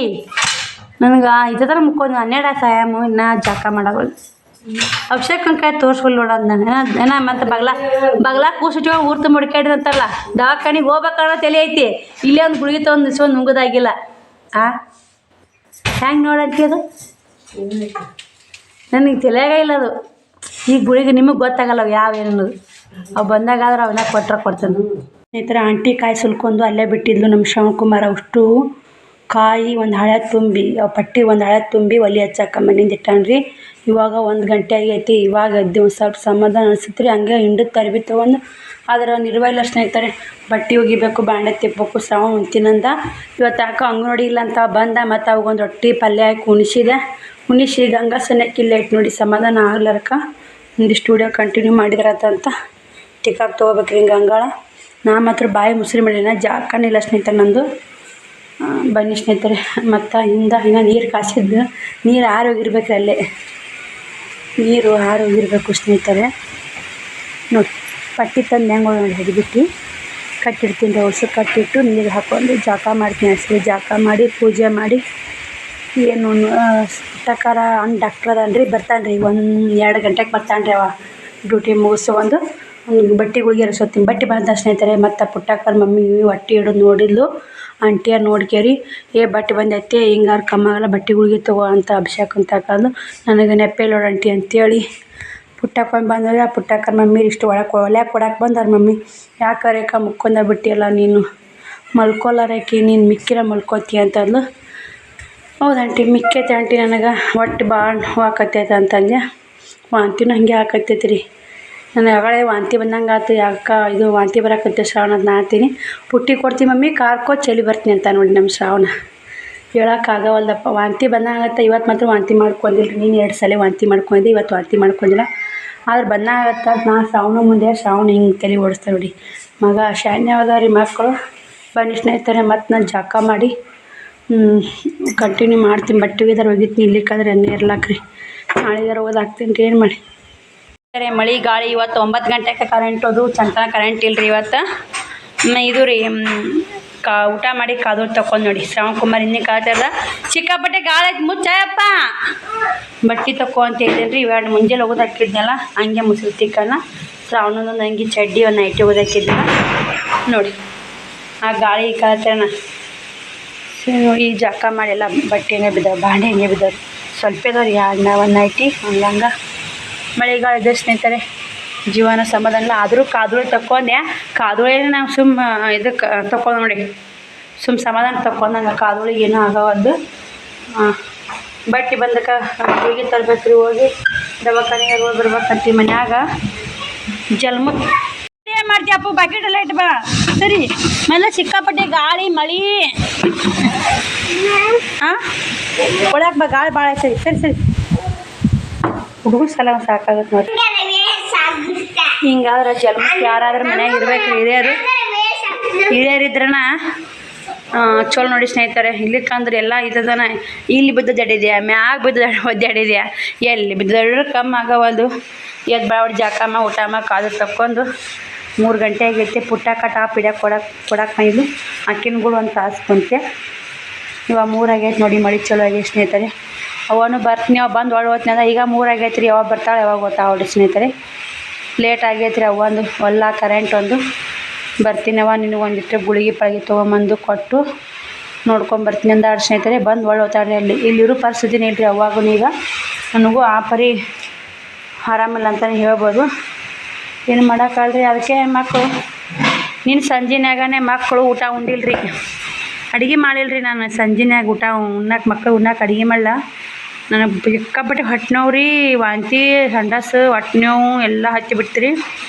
ನನಗೆ ಇದೇ ಥರ ಮುಕ್ಕೊಂಡು 12 ಸಾಯಮು ಇನ್ನೂ ಜಾಕ ಮಾಡೋವಲ್ಲ ಅಭಿಷೇಕನ ಕೈ ತೋರ್ಸ್ಕೊಲ್ ನೋಡೋದು ನಾನು ಏನ ಮತ್ತು ಬಗ್ಲ ಕೂಸಿಟ್ಕೊಂಡು ಊರು ತುಂಬ ಹುಡ್ಕಾಡಿದಂತಲ್ಲ ದವಾಖಾನಿಗೆ ಹೋಗ್ಬೇಕಾದ್ರೆ ತಲೆ ಐತಿ ಇಲ್ಲೇ ಒಂದು ಗುಳಿಗೆ ತೊಗೊಂಡು ಇಸ್ಕೊಂಡು ನುಂಗೋದಾಗಿಲ್ಲ ಹೆಂಗೆ ನೋಡಂತಿ ಅದು ನನಗೆ ತಲೆಯಾಗ ಇಲ್ಲ ಅದು ಈ ಗುಳಿಗೆ ನಿಮಗೆ ಗೊತ್ತಾಗಲ್ಲ ಅವು ಯಾವೇನು ಅವು ಬಂದಾಗಾದ್ರೆ ಅವನ್ನ ಕೊಡ್ತಾನೆ ಈ ಥರ ಆಂಟಿ ಕಾಯಿ ಸುಲ್ಕೊಂಡು ಅಲ್ಲೇ ಬಿಟ್ಟಿದ್ಲು ನಮ್ಮ ಶ್ರವಣಕುಮಾರ ಅಷ್ಟು ಕಾಯಿ ಒಂದು ಹಳೆ ತುಂಬಿ ಅವು ಪಟ್ಟಿ ಒಂದು ಹಳೆ ತುಂಬಿ ಒಲೆ ಹಚ್ಚಾಕ ಮನೆಯಿಂದ ಇಟ್ಟಾನ್ರಿ ಇವಾಗ 1 ಗಂಟೆ ಆಗೈತಿ ಇವಾಗ ಎದ್ದು ಒಂದು ಸ್ವಲ್ಪ ಸಮಾಧಾನ ಅನಿಸುತ್ತೆ ರೀ ಹಂಗೆ ಹಿಂಡದ ತರಬಿ ತೊಗೊಂಡು ಆದ್ರೆ ನಿರ್ವಹಿಲ್ಲ ಸ್ನೇಹಿತರೆ ಬಟ್ಟೆ ಒಗಿಬೇಕು ಬಾಂಡೆ ತಿಪ್ಪಬೇಕು ಶ್ರಾವಣ ಉಣ್ತೀನಂದ ಇವತ್ತು ಯಾಕೋ ಅಂಗನವಾಡಿ ಇಲ್ಲ ಅಂತ ಬಂದ ಮತ್ತು ಅವಾಗೊಂದು ರೊಟ್ಟಿ ಪಲ್ಯ ಹಾಕಿ ಉಣಿಸಿ ಗಂಗಾ ಸನ್ಯಕ್ಕೆ ಇಲ್ಲ ಇಟ್ಟು ನೋಡಿ ಸಮಾಧಾನ ಆಗ್ಲಾರಕ ಒಂದಿಷ್ಟು ವಿಡಿಯೋ ಕಂಟಿನ್ಯೂ ಮಾಡಿದ್ರತ್ತ ಟಿಕಾಕ್ ತೊಗೋಬೇಕ್ರಿ ಹಿಂಗೆ ಗಂಗಾಳ ನಾ ಮಾತ್ರ ಬಾಯಿ ಮುಸ್ರಿ ಮಾಡಿನ ಜಾಕನಿಲ್ಲ ಸ್ನೇಹಿತರೆ ನಂದು ಬನ್ನಿ ಸ್ನೇಹಿತರೆ ಮತ್ತು ಹಿಂಗೆ ನೀರು ಕಾಸಿದ್ದು ನೀರು ಆರೋಗಿರ್ಬೇಕ್ರಿ ಅಲ್ಲೇ ನೀರು ಆರೋಗಿರ್ಬೇಕು ಸ್ನೇಹಿತರೆ ನೋಡಿ ಪಟ್ಟಿ ತಂದು ಹೆಂಗೆ ನೋಡಿ ಹಿಡಿಬಿಟ್ಟು ಕಟ್ಟಿಡ್ತೀನಿ ರೀ ಹೊಸ ಕಟ್ಟಿಟ್ಟು ನೀರು ಹಾಕ್ಕೊಂಡು ಜಾಕ ಮಾಡ್ತೀನಿ ಅಷ್ಟೇ ಜಾಕ ಮಾಡಿ ಪೂಜೆ ಮಾಡಿ ಏನು ಟಕಾರ ಡಾಕ್ಟ್ರ್ ಅದಾನ್ರಿ ಬರ್ತಾನೆ ರೀ 1-2 ಗಂಟೆಗೆ ಬರ್ತಾನೆ ರೀ ಅವ ಡ್ಯೂಟಿ ಮುಗಿಸ್ಕೊಂಡು ಒಂದು ಬಟ್ಟೆಗಳಿಗೆ ಎರಸೋತೀನಿ ಬಟ್ಟೆ ಬಂದ ಸ್ನೇಹಿತರೆ ಮತ್ತು ಪುಟ್ಟಕ್ಕರ ಮಮ್ಮಿ ಹೊಟ್ಟೆ ಹಿಡಿದು ನೋಡಿದ್ಲು ಆಂಟಿಯರ್ ನೋಡ್ಕೇರಿ ಬಟ್ಟೆ ಬಂದೈತೆ ಹಿಂಗಾರು ಕಮ್ಮಾಗಲ್ಲ ಬಟ್ಟೆಗಳಿಗೆ ತಗೋ ಅಂತ ಅಭಿಷೇಕ್ ಅಂತ ಹಾಕೋದು ನನಗೆ ನೆಪ್ಪೆ ನೋಡು ಆಂಟಿ ಅಂತೇಳಿ ಪುಟ್ಟಕ್ಕ ಬಂದಾಗ ಪುಟ್ಟಕ್ಕರ ಮಮ್ಮಿ ಇಷ್ಟು ಒಲೆ ಕೊಡಕ್ಕೆ ಬಂದಾರ ಮಮ್ಮಿ ಯಾಕೆ ರೇಖಾ ಮುಕ್ಕೊಂಡ ಬಿಟ್ಟಿಲ್ಲ ನೀನು ಮಲ್ಕೊಲಾರೇಕಿ ನೀನು ಮಿಕ್ಕಿರ ಮಲ್ಕೋತಿ ಅಂತಂದು ಹೌದು ಆಂಟಿ ಮಿಕ್ಕೈತೆ ಆಂಟಿ ನನಗೆ ಹೊಟ್ಟೆ ಭಾಳ ಹಾಕತ್ತೈತೆ ಅಂತಂದೆ ವಾಂತಿನೂ ಹಂಗೆ ಹಾಕತ್ತೈತೆ ರೀ ನನಗೆ ಆಗಳೇ ವಾಂತಿ ಬಂದಂಗೆ ಆಯ್ತು ಯಾಕೆ ಇದು ವಾಂತಿ ಬರಕತ್ತೆ ಶ್ರಾವಣ ಅಂತ ನಾತೀನಿ ಪುಟ್ಟಿ ಕೊಡ್ತೀನಿ ಮಮ್ಮಿ ಕಾರ್ಕೋ ಚಳಿ ಬರ್ತೀನಿ ಅಂತ ನೋಡಿ ನಮ್ಮ ಶ್ರಾವಣ ಹೇಳೋಕ್ಕಾಗವಲ್ದಪ್ಪ ವಾಂತಿ ಬಂದಾಗತ್ತೆ ಇವತ್ತು ಮಾತ್ರ ವಾಂತಿ ಮಾಡ್ಕೊಂಡಿಲ್ಲ ನೀನು 2 ಸಲ ವಾಂತಿ ಮಾಡ್ಕೊಂಡಿದ್ದೆ ಇವತ್ತು ವಾಂತಿ ಮಾಡ್ಕೊಂಡಿಲ್ಲ ಆದ್ರೆ ಬಂದಾಗತ್ತೆ ನಾನು ಶ್ರಾವಣ ಮುಂದೆ ಶ್ರಾವಣ ಹಿಂಗೆ ತಲೆ ಓಡಿಸ್ತಾ ನೋಡಿ ಮಗ ಶಾನ್ಯ ಅದ ರೀ ಮಕ್ಕಳು ಬನ್ನಿ ಸ್ನೇಹಿತರೆ ಮತ್ತು ನಾನು ಜಾಕ ಮಾಡಿ ಕಂಟಿನ್ಯೂ ಮಾಡ್ತೀನಿ ಬಟ್ಟೆ ಒಗಿದಾರ ಒಗಿತೀನಿ ಇಲ್ಲಿಕ್ಕಾದ್ರೆ ಎಣ್ಣೆ ಇರ್ಲಾಕ್ರಿ ನಾಳೆಗಾರ ಓದಾಕ್ತೀನಿ ರೀ ಏನು ಮಾಡಿ ಸರಿ ಮಳೆ ಗಾಳಿ ಇವತ್ತು 9 ಗಂಟೆಗೆ ಕರೆಂಟ್ ಹೋದು ಚಂತನ ಕರೆಂಟ್ ಇಲ್ಲರಿ ಇವತ್ತು ಇದು ರೀ ಊಟ ಮಾಡಿ ಕಾದು ತಗೊಂಡು ನೋಡಿ ಶ್ರವಣಕುಮಾರ್ ಇನ್ನೇ ಕಾಯ್ತಾರ ಸಿಕ್ಕಾಪಟ್ಟೆ ಗಾಳಿ ಐತೆ ಮುಚ್ಚಾಯಪ್ಪ ಬಟ್ಟೆ ತಗೋ ಅಂತ ಹೇಳಿದ್ರಿ ಇವಾಗ ಮುಂಜಾನೆ ಹೋಗೋದು ಹಾಕಿದ್ನಲ್ಲ ಹಂಗೆ ಮುಸುರು ತಿಕ್ಕನ ಶ್ರಾವಣದೊಂದು ಹಂಗೆ ಚಡ್ಡಿ ಒಂದು ನೈಟಿ ಹೋದಾಕಿದ್ನಲ್ಲ ನೋಡಿ ಆ ಗಾಳಿ ಕಾಯ್ತಾನ ನೋಡಿ ಜಾಕ ಮಾಡಿ ಎಲ್ಲ ಬಟ್ಟೆ ಹಂಗೆ ಬಿದ್ದಾವೆ ಬಾಂಡೆ ಹಂಗೆ ಬಿದ್ದಾವೆ ಸ್ವಲ್ಪ ಇದಾವ್ರಿ ಒಂದು ನೈಟಿ ಒಂದು ಲಂಗ ಮಳೆಗಾಲ ಇದೆ ಸ್ನೇಹಿತರೆ ಜೀವನ ಸಮಾಧಾನ ಆದರೂ ಕಾದುಳೆ ತಕ್ಕೊಂಡೆ ಕಾದುಳೆ ನಾವು ಇದಕ್ಕೆ ತಗೊಂಡು ನೋಡಿ ಸಮಾಧಾನ ತಗೊಂಡಂಗೆ ಕಾದುಳಿಗೆ ಏನೂ ಆಗೋವಲ್ದು ಬಟ್ಟೆ ಬಂದಕ್ಕೆ ಹೋಗಿ ತರ್ಬೇಕು ರೀ ಹೋಗಿ ದವಾಖಾನೆಗೆ ಹೋಗಿ ಬರ್ಬೇಕಂತೀವಿ ಮನ್ಯಾಗ ಜಲ್ಮ ಏನು ಮಾಡ್ತೀಯಪ್ಪ ಬಕೆಟ್ ಎಲ್ಲ ಇಟ್ಟು ಬಾ ಸರಿ ಮೇಲೆ ಸಿಕ್ಕಾಪಟ್ಟೆ ಗಾಳಿ ಮಳೆ ಹಾಂ ಒಳಗೆ ಬಾ ಗಾಳಿ ಭಾಳ ಐತೆ ಸರಿ ಹುಡುಗರು ಸಲ ಸಾಕಾಗುತ್ತೆ ನೋಡಿ ಹಿಂಗಾದ್ರೆ ಜಲ್ಮಕ್ಕೆ ಯಾರಾದ್ರೂ ಮನ್ಯಾಗ ಇರ್ಬೇಕು ಹಿರಿಯರಿದ್ರನ ಚಲೋ ನೋಡಿ ಸ್ನೇಹಿತರೆ ಇಲ್ಲಿಕ್ಕಂದ್ರೆ ಎಲ್ಲ ಇದದನ ಇಲ್ಲಿ ಬಿದ್ದು ಜಡಿದ್ಯಾ ಮ್ಯಾಗ ಬಿದ್ದು ಒದ್ದಾಡಿದ್ಯಾ ಎಲ್ಲಿ ಬಿದ್ದು ಕಮ್ಮಿ ಆಗವಲ್ದು ಎದ್ದು ಬಾವಡಿ ಜಾಕಮ್ಮ ಊಟಮ್ಮ ಕಾದು ತಕ್ಕೊಂಡು 3 ಗಂಟೆ ಆಗೈತೆ ಪುಟ್ಟಕ್ಕ ಟಾಪ್ ಹಿಡಿಯೋಕೆ ಕೊಡಕ್ಕೆ ಬಂದಿದ್ದು ಅಕ್ಕಿನಗಳು ಒಂದು ತಾಸು ಕುಂತೆ ಇವಾಗ 3 ಆಗೈತೆ ನೋಡಿ ಮಳೆ ಚಲೋ ಆಗೈತೆ ಸ್ನೇಹಿತರೆ ಅವನು ಬರ್ತೀನಿ ಅವ ಬಂದು ಹೋಗ್ತೀನಿ ಅಂದ್ರೆ ಈಗ 3 ಆಗೈತೆ ರೀ ಯಾವಾಗ ಬರ್ತಾಳೆ ಯಾವಾಗ ಗೊತ್ತಾವಡಿ ಸ್ನೇಹಿತರೆ ಲೇಟ್ ಆಗೈತೆ ರೀ ಅವೊಂದು ಹೊಲ ಕರೆಂಟ್ ಒಂದು ಬರ್ತೀನವ ನಿನಗೆ ಒಂದಿಟ್ಟು ಗುಳಿಗೆ ಪಳಗಿ ತೊಗೊಂಬಂದು ಕೊಟ್ಟು ನೋಡ್ಕೊಂಬರ್ತೀನಿ ಅಂದಾಡು ಸ್ನೇಹಿತರೆ ಬಂದು ಹೋಗ್ತಾಳೆ ಇಲ್ಲಿರೋ ಪರಿಸ್ಥಿತಿನೇ ಇಲ್ರಿ ಅವಾಗೂ ಈಗ ನನಗೂ ಆ ಪರಿ ಆರಾಮಿಲ್ಲ ಅಂತಲೇ ಹೇಳ್ಬೋದು ಏನು ಮಾಡೋಕ್ಕಾಗಲ್ರಿ ಅದಕ್ಕೆ ಮಕ್ಕಳು ನಿನ್ನ ಸಂಜೆನಾಗನೇ ಮಕ್ಕಳು ಊಟ ಉಂಡಿಲ್ರಿ, ಅಡುಗೆ ಮಾಡಿಲ್ರಿ. ನಾನು ಸಂಜೆನಾಗ ಊಟ ಉಣ್ಣಕ್ಕೆ ಮಕ್ಕಳು ಉಣ್ಣಕ್ಕೆ ಅಡುಗೆ ಮಾಡಲ್ಲ. ನನಗೆ ಸಿಕ್ಕಾಪಟ್ಟೆ ಹೊಟ್ಟೆ ನೋವು ರೀ, ವಾಂತಿ ಸಂಡಾಸು ಹೊಟ್ಟೆ ನೋವು ಎಲ್ಲ ಹಚ್ಚಿ ಬಿಡ್ತೀರಿ.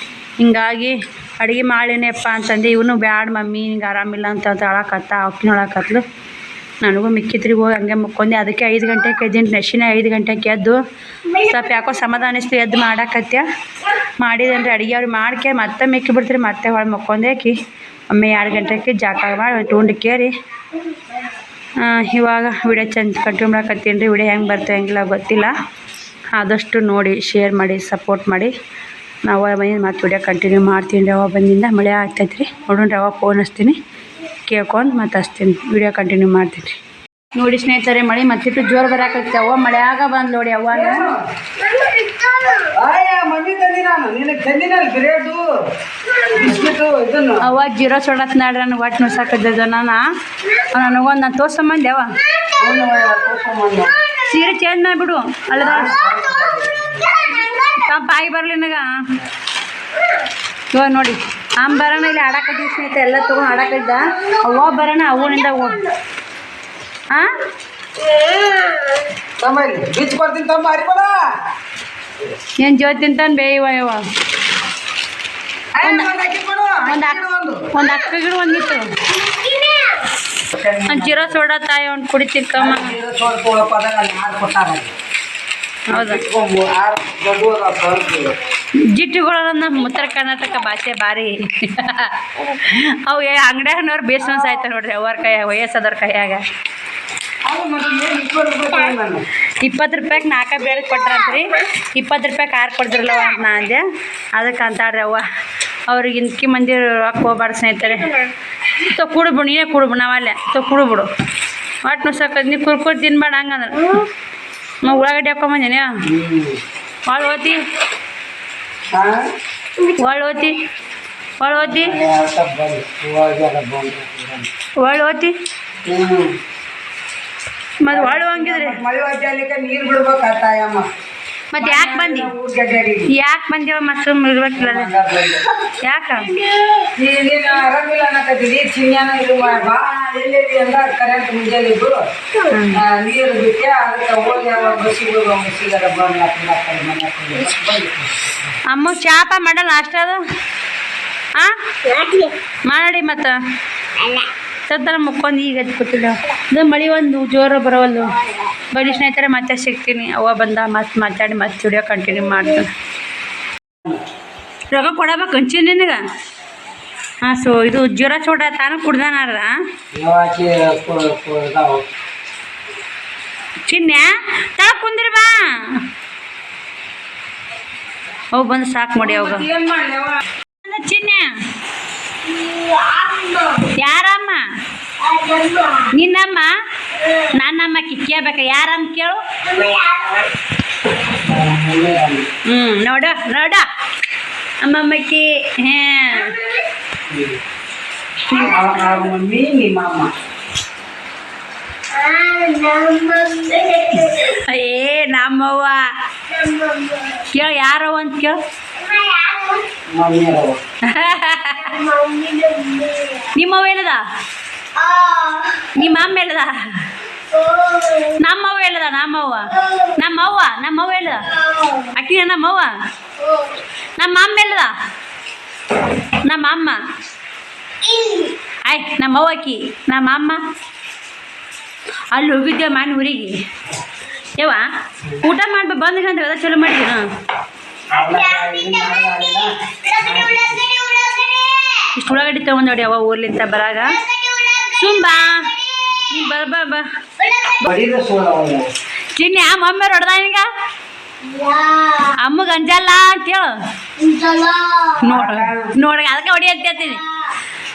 ಹಿಂಗಾಗಿ ಅಡುಗೆ ಮಾಡಿನಪ್ಪ ಅಂತಂದು ಇವನು ಬ್ಯಾಡ ಮಮ್ಮಿ ನಿಂಗೆ ಆರಾಮಿಲ್ಲ ಅಂತ ಅಳಕತ್ತ ಅಕ್ಕಿನ ಅಳಕತ್ಲು. ನನಗೂ ಮಿಕ್ಕಿತ್ರಿ ಹೋಗಿ ಹಂಗೆ ಮುಕ್ಕೊಂಡೆ. ಅದಕ್ಕೆ 5 ಗಂಟೆಗೆ ಎದ್ದೀನಿ, ನಶಿನ 5 ಗಂಟೆಗೆ ಎದ್ದು ಸ್ವಲ್ಪ ಯಾಕೋ ಸಮಾಧಾನ ಅನಿಸ್ತು ಎದ್ದು ಮಾಡಾಕತ್ಯ ಮಾಡಿದೇನ್ರಿ ಅಡುಗೆ ಅವ್ರಿಗೆ ಮಾಡ್ಕೆ ಮತ್ತೆ ಮಿಕ್ಕಿ ಬಿಡ್ತೀರಿ. ಮತ್ತೆ ಹೊಳೆ ಮುಕ್ಕೊಂಡೇಕಿ ಒಮ್ಮೆ 2 ಗಂಟೆಗೆ ಜಾಕ ಮಾಡಿ ಉಂಡು ಕೇರಿ ಇವಾಗ ವಿಡಿಯೋ ಚಂದ ಕಂಟಿನ್ಯೂ ಮಾಡಕತ್ತೀನಿ ರೀ. ವಿಡಿಯೋ ಹೆಂಗೆ ಬರ್ತದೆ ಹೆಂಗಿಲ್ಲ ಗೊತ್ತಿಲ್ಲ, ಆದಷ್ಟು ನೋಡಿ ಶೇರ್ ಮಾಡಿ ಸಪೋರ್ಟ್ ಮಾಡಿ. ನಾವು ಬಂದು ಮತ್ತೆ ವಿಡಿಯೋ ಕಂಟಿನ್ಯೂ ಮಾಡ್ತೀನಿ ರೀ. ಅವ ಬಂದಿಂದ ಮಳೆ ಆಗ್ತೈತೆ ರೀ, ನೋಡೋಣ ಅವ ಫೋನ್ ಹಚ್ತೀನಿ ಕೇಳ್ಕೊಂಡು ಮತ್ತೆ ಹಚ್ತೀನಿ, ವಿಡಿಯೋ ಕಂಟಿನ್ಯೂ ಮಾಡ್ತೀನಿ ರೀ. ನೋಡಿ ಸ್ನೇಹಿತರೆ ಮಳೆ ಮತ್ತಿಟ್ಟು ಜೋರು ಬರಾಕತ್ತೆ. ಅವ್ವ ಮಳೆಯಾಗ ಬಂದು ನೋಡಿ ಅವ್ವ ಅವ್ವ ಜೀರೋ ಸೋಡತ್ ನಾಡ್ರಿ ನನಗೆ ಒಟ್ಟು ನುಸಾಕದ್ದು. ನನಗೊಂದು ನಾನು ತೋರ್ಸಂಬಂದೆ ಅವ ಸೀರೆ ಚೇಂಜ್ ಮಾಡಿಬಿಡು ಅಲ್ಲ ತಂಪ ಆಗಿ ಬರಲಿ ನನಗ. ಇವಾಗ ನೋಡಿ ಬರೋಣ ಇಲ್ಲಿ ಆಡಾಕತ್ತೀವಿ ಸ್ನೇಹಿತರೆ, ಎಲ್ಲ ತೊಗೊಂಡು ಆಡಾಕದ್ದ. ಅವ್ವ ಬರೋಣ ಅವನಿಂದ ಹಾಂ ಏನು ಜೋತಿ ತಿಂತಾನೆ ಬೇಯವ ಇವ ಒಂದು ಅಕ್ಕ ಗಿಡ ಒಂದಿತ್ತು ಜೀರೋ ಸೋಡಾ ತಾಯಿ ಅವ್ನು ಕುಡಿತಿರ್ಕಮ್ಮ. ಹೌದಾ ಜಿಟ್ಟುಗಳನ್ನ ಉತ್ತರ ಕರ್ನಾಟಕ ಭಾಷೆ ಭಾರಿ ಅವು ಅಂಗಡಿಯವ್ರು ಬೇಸನ್ಸ್ ಆಯ್ತು ನೋಡ್ರಿ ಅವ್ರ ಕೈಯಾಗ ವಯಸ್ಸದವ್ರ ಕೈಯಾಗ. 20 ರೂಪಾಯಿಗೆ 4 ಬೇರೆ ಕೊಟ್ರಂತ್ರಿ, 20 ರೂಪಾಯಿಗೆ 6 ಕೊಡ್ತಿರಲ್ಲವ ಅಂತ ನಾ ಅಂದೆ. ಅದಕ್ಕೆ ಅಂತಾಡ್ರಿ ಅವ್ವ ಅವ್ರಿಗೆ ಇಂಕಿ ಮಂದಿ ರೊಕ್ಕ ಹೋಗ್ಬಾರ್ದು ಸ್ನೇಹಿತರೆ. ಕುಡಿಬಿಡು ನೀನೇ ಕುಡಿಬಿಡು ನಾವಲ್ಲೇ ಕುಡಿಬಿಡು ಒಟ್ಟು ನುಸಕ ನೀ ಕುರ್ಕುರು ತಿನ್ಬೇಡ ಹಂಗಂದ್ರೆ ನಾವು ಉಳ್ಳಾಗಡ್ಡಿ ಹಾಕೊಂಬಂದೇನೆ ಒಳ್ಳೆ ಓತಿ ಒಳ್ಳೆ ಓತಿ ಒಳ್ಳೆ ಓತಿ ಒಳ್ಳೆ ಓತಿ ಮತ್ತೆ ಒಳ್ಳೆ ಹಂಗಿದ್ರಿ ನೀರು ಬಿಡ್ಬೇಕಾಯ್ತಮ್ಮ. ಮತ್ತೆ ಯಾಕೆ ಬಂದಿವ ಮತ್ತೆ ಇರ್ಬೇಕಿಲ್ಲ ಯಾಕೆ ಆರಾಮಿಲ್ಲ ಅನ್ನಕತ್ತೀವಿ. ಚಿನ್ಯಾನ ಇದು ಬಾ ಎಲ್ಲೆಲ್ಲಿ ಎಲ್ಲ ಕರೆಂಟ್ ಮುಂಜಾನಿದ್ದು ನೀರು ಬಿಟ್ಟೆ ಅದಕ್ಕೆ ಹೋಗಿ ಅವಾಗ ಬಸ್ಸಿಗರ ಬಂದು ಅಮ್ಮ ಚಾಪ ಮಾಡಲ್ಲ ಅಷ್ಟ ಅದು ಮಾಡಿ ಮತ್ತೆ ಸದ್ದ ಮುಕ್ಕೊಂಡು ಈಗ ಕೂತಿಲ್ಲ. ಅದು ಮಳೆ ಒಂದು ಜೋರು ಬರೋವಲ್ಲು. ಬರೀ ಸ್ನೇಹಿತರೆ ಮತ್ತೆ ಸಿಗ್ತೀನಿ, ಅವ್ವ ಬಂದ ಮತ್ತೆ ಮಾತಾಡಿ ಮತ್ತೆ ವಿಡಿಯೋ ಕಂಟಿನ್ಯೂ ಮಾಡ್ತೀನಿ. ರೊಕ್ಕ ಕೊಡಬೇಕು ಹಂಚಿ ನಿನಗೆ. ಹಾಂ ಇದು ಜ್ವರ ಚೋಟ ತಾನು ಕುಡ್ದಾನಾರ್ದ ಚಿನ್ಯ ತಳ ಕುಂದ್ರಿ ಬಾ ಅವು ಬಂದು ಸಾಕು ಮಾಡಿ ಅವಾಗ ಚಿನ್ಯ. ಯಾರಮ್ಮ ನಿನ್ನಮ್ಮ? ನನ್ನಮ್ಮ ಕೇಳ್ಬೇಕ ಯಾರಮ್ಮ ಕೇಳು. ನೋಡ ನೋಡ ಅಮ್ಮಮ್ಮಕ್ಕಿ ಏ ನಮ್ಮವ್ವ ಕೇಳ ಯಾರವ್ವ ಅಂತ ಕೇಳು. ನಿಮ್ಮವ್ವ ಹೇಳದ ನಿಮ್ಮ ಅಮ್ಮ ಹೇಳದ ನಮ್ಮವ್ವ ಹೇಳದ ನಮ್ಮವ್ವ ಹೇಳದ ಅಕ್ಕಿ ನಮ್ಮವ್ವ ನಮ್ಮ ಅಮ್ಮ ಹೇಳದ ನಮ್ಮ ಅಮ್ಮ ಆಯ್ ನಮ್ಮವ್ವ ಅಕ್ಕಿ ನಮ್ಮ ಅಮ್ಮ ಅಲ್ಲಿ ಹೋಗಿದ್ದೆ ಮನೆ ಊರಿಗೆ ಯವ್ವ ಊಟ ಮಾಡ್ಬೇಕು ಬಂದ್ಕಂತ ಅದ ಚಲೋ ಮಾಡಿದ್ವಿ. ಇಷ್ಟು ಉಳ್ಳಾಗಡ್ಡಿ ತೊಗೊಂಡೋಡಿ ಅವ ಊರ್ಲಿಂದ ಬರಾಗ ಸುಂಬಾ ನೀ ಬಾ ಚಿನ್ನಿ ಮಮ್ಮಿ ಹೊಡೆದ ಈಗ ಅಮ್ಮಗೆ ಅಂಜಲ್ಲ ಅಂತ ಹೇಳು. ನೋಡಿ ಅದಕ್ಕೆ ಹೊಡಿ ಅಂತ ಹೇಳ್ತೀನಿ.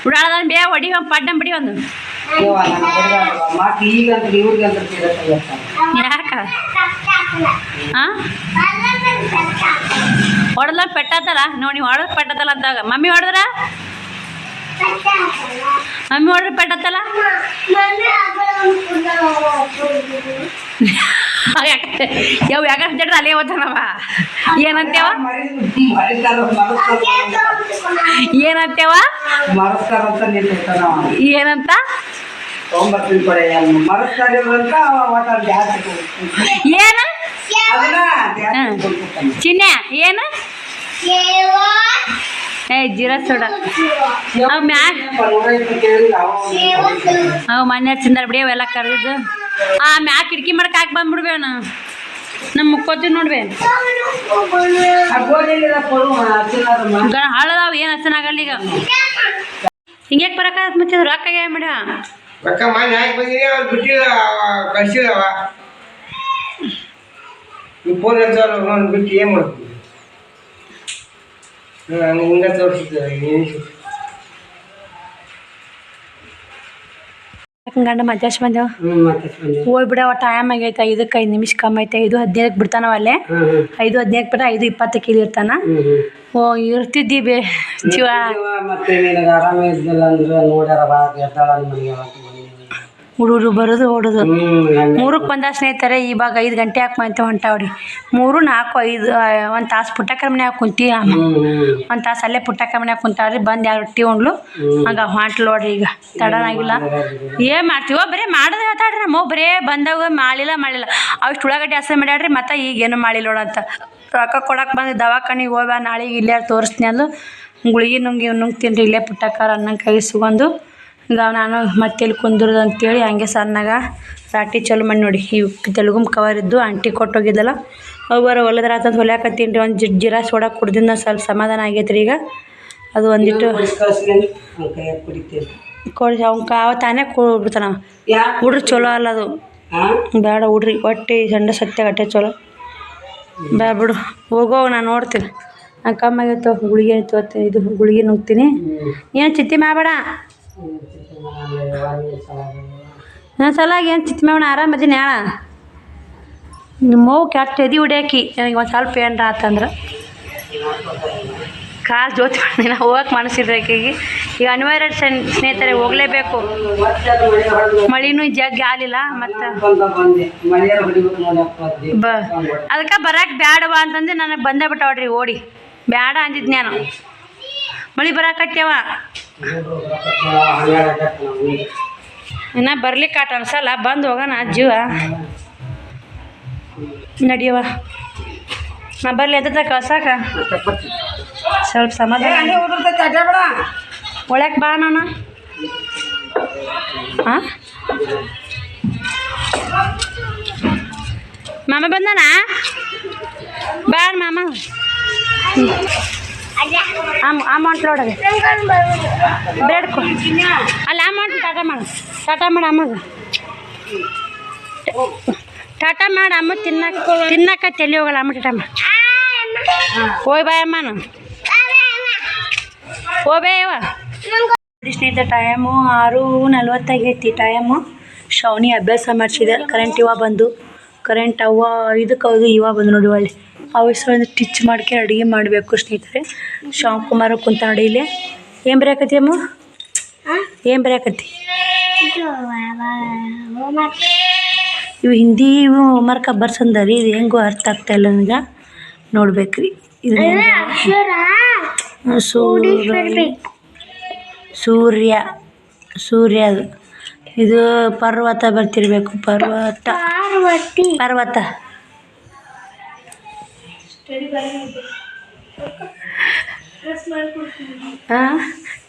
ಉಡಾಳದ ಬೇ ಹೊಡಿ ಪಡ್ಡ ಬಿಡಿ ಒಂದು ಯಾಕ ಹಾಂ ಹೊಡೆದ ಪೆಟ್ಟತ್ತಲ್ಲ ನೋಡಿ ಹೊಡೆದ್ ಪೆಟ್ಟತ್ತಲ್ಲ ಅಂತಾಗ ಮಮ್ಮಿ ಹೊಡೆದ್ರ ಪೆಟ್ಟತ್ತಲ್ಲ ಯಾವ ಯಾಕೆ ಹಚ್ಚಿಟ್ರೆ ಅಲ್ಲೇ ಓದ್ತಾನವ. ಏನಂತೇವ ಏನಂತೇವ ಮರಸ್ತಾರಂತ ನಿಂತಿರ್ತಾನ ಏನಂತ ತೊಗೊಂಬರ್ತೀನಿ ಕೊಡೆ ಮರಸ್ತಾರಿರಂತ ಒಟ್ಟ ಜಾಸ್ತಿ ಏನು ಚಿನ್ನ ಏನು ಏ ಜೀರಾ ಸೋಡ ಅವ್ ಮ್ಯಾಗ ಅವು ಮನೆ ಚಿಂದಾರ ಬಿಡಿ ಅವೆಲ್ಲ ಕರೆದಿದ್ದು ಆ ಮ್ಯಾಗ ಕಿಟಕಿ ಮಾಡಕ್ಕೆ ಹಾಕಿ ಬಂದ್ಬಿಡ್ಬೇವ ನಮ್ಮ ಮುಕ್ಕೋತೀವಿ ನೋಡ್ಬೇ ಹಾಳದಾವ ಏನು ಹಚ್ಚನಾಗಲ್ಲ ಈಗ ಹಿಂಗ್ಯಾಕೆ ಬರಕಾಗತ್ ಮತ್ತೆ ರೊಕ್ಕ ಮಾಡ್ಯ ರೊಕ್ಕ ಮಾಡಿ ಹಾಕಿ ಬಂದಿನಿ ಅವ್ರು ಬಿಟ್ಟಿಲ್ಲ ಕಳ್ಸಿಲ್ಲವ ನೀವು ಫೋನ್ ಹಚ್ಚೋರು ಬಿಟ್ಟು ಏನು ಮಾಡ್ತೀವಿ ಹಿಂಗೆ ತೋರಿಸಿದ್ದೆ ಗಂಡ ಮಧ್ಯಾಹ್ನ ಬಂದೇವ ಹೋಗ್ಬಿಡ ಟೈಮ್ ಆಗೈತೆ 5 ನಿಮಿಷ ಕಮ್ಮಿ ಐತೆ 5:15 ಬಿಡ್ತಾನವ ಅಲ್ಲೇ 5:15 ಬಿಟ್ರೆ 5:20 ಇಲ್ಲಿ ಇರ್ತಾನ ಓ ಇರ್ತಿದ್ದಿ ಬೇ ಜೀವ ಮತ್ತೆ ನಿನಗೆ ಆರಾಮ ಇದ್ದಿಲ್ಲ ಅಂದ್ರೆ ನೋಡ್ಯಾರ ಬಾ ಎದ್ದಾಳ ಮನೆಗೆ ಹುಡುಗರು ಬರೋದು ಓಡೋದು 3ಕ್ಕೆ ಬಂದ ಸ್ನೇಹಿತರೆ ಇವಾಗ 5 ಗಂಟೆ ಹಾಕಿ ಮತ್ತೆ ಹೊಂಟಾವ್ರಿ 3, 4, 5 ಒಂದು ತಾಸು ಪುಟ್ಟಕ್ಕರ ಮನ್ಯಾಗ ಕುಂತಿ ಒಂದು ತಾಸು ಅಲ್ಲೇ ಪುಟ್ಟಕ್ಕರ ಮನ್ಯಾಗ ಕುಂತಾವ್ರಿ ಬಂದು 2 ರೊಟ್ಟಿ ಉಂಡ್ಲು ಹಂಗೆ ಹೊಂಟ್ಲು ನೋಡ್ರಿ ಈಗ ತಡನಾಗಿಲ್ಲ ಏನು ಮಾಡ್ತೀವೋ ಬರೀ ಮಾಡೋದು ಹೇಳ್ತಾಳ್ರಿ ನಮ್ಮ ಬರೇ ಬಂದಾಗ ಮಾಡಿಲ್ಲ ಅಷ್ಟು ಉಳ್ಳಾಗಡ್ಡಿ ಹಸ ಮಾಡ್ಯಾಡ್ರಿ ಮತ್ತು ಈಗೇನು ಮಾಡಿಲ್ಲ ನೋಡಂತ ರೊಕ್ಕ ಕೊಡಕ್ಕೆ ಬಂದು ದವಾಖಾನಿಗೆ ಹೋಗ್ಯಾ ನಾಳೆಗೆ ಇಲ್ಲೇ ತೋರಿಸ್ತೀನಿ ಅಂದು ಗುಳಿಗೆ ನುಂಗ್ತೀನಿ ಇಲ್ಲೇ ಪುಟ್ಟಕ್ಕರ ಅನ್ನಂಗೆ ಕೈ ಸುಗಂದು ಈಗ ನಾನು ಮತ್ತೆ ಇಲ್ಲಿ ಕುಂದ್ರದು ಅಂತೇಳಿ ಹಂಗೆ ಸಣ್ಣಗ ರಾಟಿ ಚಲೋ ಮಾಡಿ ನೋಡಿ ಇವು ತೆಲುಗು ಕವರ್ ಇದ್ದು ಆಂಟಿ ಕೊಟ್ಟೋಗಿದ್ದಲ್ಲ ಅವ್ರು ಹೊಲದ್ರ ಆತಂದು ಹೊಲ್ಯಾಕತ್ತೀನಿ ರೀ ಒಂದು ಜೀರಾ ಸೋಡಾ ಕುಡ್ದಿಂದ ಸ್ವಲ್ಪ ಸಮಾಧಾನ ಆಗೈತೆ ರೀ ಈಗ ಅದು ಒಂದಿಟ್ಟು ಕೊಡಿ ಅವ್ನ ಕಾವ ತಾನೇ ಕೊಡ್ಬಿಡ್ತಾನ ಹುಡ್ರಿ ಚಲೋ ಅಲ್ಲ ಅದು ಬೇಡ ಹುಡ್ರಿ ಹೊಟ್ಟೆ ಸಂಡ ಸತ್ಯ ಗಟ್ಟೆ ಚಲೋ ಬೇಡ ಬಿಡು ಹೋಗೋ ನಾನು ನೋಡ್ತೀನಿ ನಾನು ಕಮ್ಮಿ ಆಗೈತೋ ಗುಳಿಗೆ ತೋತೀನಿ ಇದು ಗುಳಿಗೆ ನುಗ್ತೀನಿ ಏನು ಚಿತ್ತಿ ಮಾಡಬೇಡ ನನ್ನ ಸಲಾಗಿ ಏನು ಚಿತ್ತ ಮೇವಣ ಆರಾಮದೀನಿ ಹೇಳ ನಿಮ್ಮ ಮಗು ಕೆಟ್ಟ ಎದಿ ಹೊಡ್ಯಾಕಿ ನನಗೆ ಒಂದು ಸ್ವಲ್ಪ ಏನ್ರ ಆತಂದ್ರೆ ಕಾಲು ಜೋತಿ ಮಾಡಿನ ಹೋಗಕ್ಕೆ ಮನಸ್ಸಿದ್ರೆ ಆಕೆಗೆ ಈಗ ಅನಿವಾರ್ಯ ಸ್ನೇಹಿತರೆ ಹೋಗಲೇಬೇಕು ಮಳಿನೂ ಜಗ್ಗಿ ಆಲಿಲ್ಲ ಮತ್ತು ಅದಕ್ಕೆ ಬರಕ್ಕೆ ಬ್ಯಾಡವಾ ಅಂತಂದು ನನಗೆ ಬಂದೇ ಬಿಟ್ಟವ್ರಿ ಓಡಿ ಬ್ಯಾಡ ಅಂದಿದ್ದು ನಾನು ಮಳೆ ಬರಾಕತ್ಯವ ಇನ್ನು ಬರ್ಲಿಕ್ಕೆ ಆಟ ಅನ್ಸಲ್ಲ ಬಂದು ಹೋಗೋಣ ಜೀವ ನಡಿಯವ ನಾ ಬರ್ಲಿ ಎತ್ತ ಕಳ್ಸಾಕ ಸ್ವಲ್ಪ ಸಮಾಧಾನ ಒಳಕ್ಕೆ ಬಾ ನಾನು ಹಾಂ ಮಾಮ ಬಂದಾನ ಬಾಳ ಮಾಮ ಅಮೌಂಟ್ ನೋಡೋದು ಬ್ರೆಡ್ ಕೊ ಅಲ್ಲಿ ಅಮೌಂಟ್ ಟಾಟಾ ಮಾಡಿ ಅಮ್ಮಗೆ ಟಾಟಾ ಮಾಡಿ ಅಮ್ಮ ತಿನ್ನಕ್ಕ ತಲೆ ಹೋಗಲ್ಲ ಅಮ್ಮ ಟಾಟಾ ಮಾಡಿ ಹೋಯ್ ಬಾಯ್ ಅಮ್ಮನು ಹೋಬೇವ ಸ್ನೇಹಿತರೆ ಟೈಮು 6:40 ಆಗೈತಿ ಟೈಮು ಶ್ರವಣಿ ಅಭ್ಯಾಸ ಮಾಡಿಸಿದೆ ಕರೆಂಟ್ ಇವಾಗ ಬಂದು ಕರೆಂಟ್ ಅವ್ವ ಇದಕ್ಕೆ ಇವಾಗ ಬಂದು ನೋಡಿ ಒಳ್ಳೆ ಅವಸರ ಟಿಚ್ ಮಾಡ್ಕೆ ಅಡುಗೆ ಮಾಡಬೇಕು ಸ್ನೇಹಿತರೆ ಶಿವಕುಮಾರ ಕುಂತ ನೋಡಿ ಇಲ್ಲಿ ಏನು ಬರೆಯಕತ್ತಿ ಅಮ್ಮ ಏನು ಬರೆಯಕತ್ತಿ ಇವು ಹಿಂದಿ ಇವು ಹೋಮ್ವರ್ಕ ಬರ್ಸಂದರಿ ಇದು ಹೆಂಗೋ ಅರ್ಥ ಆಗ್ತಾ ಇಲ್ಲ ನನಗೆ ನೋಡ್ಬೇಕ್ರಿ ಇದು ಸೂರ್ಯ ಅದು ಇದು ಪರ್ವತ ಬರ್ತಿರ್ಬೇಕು ಪರ್ವತ ಹಾಂ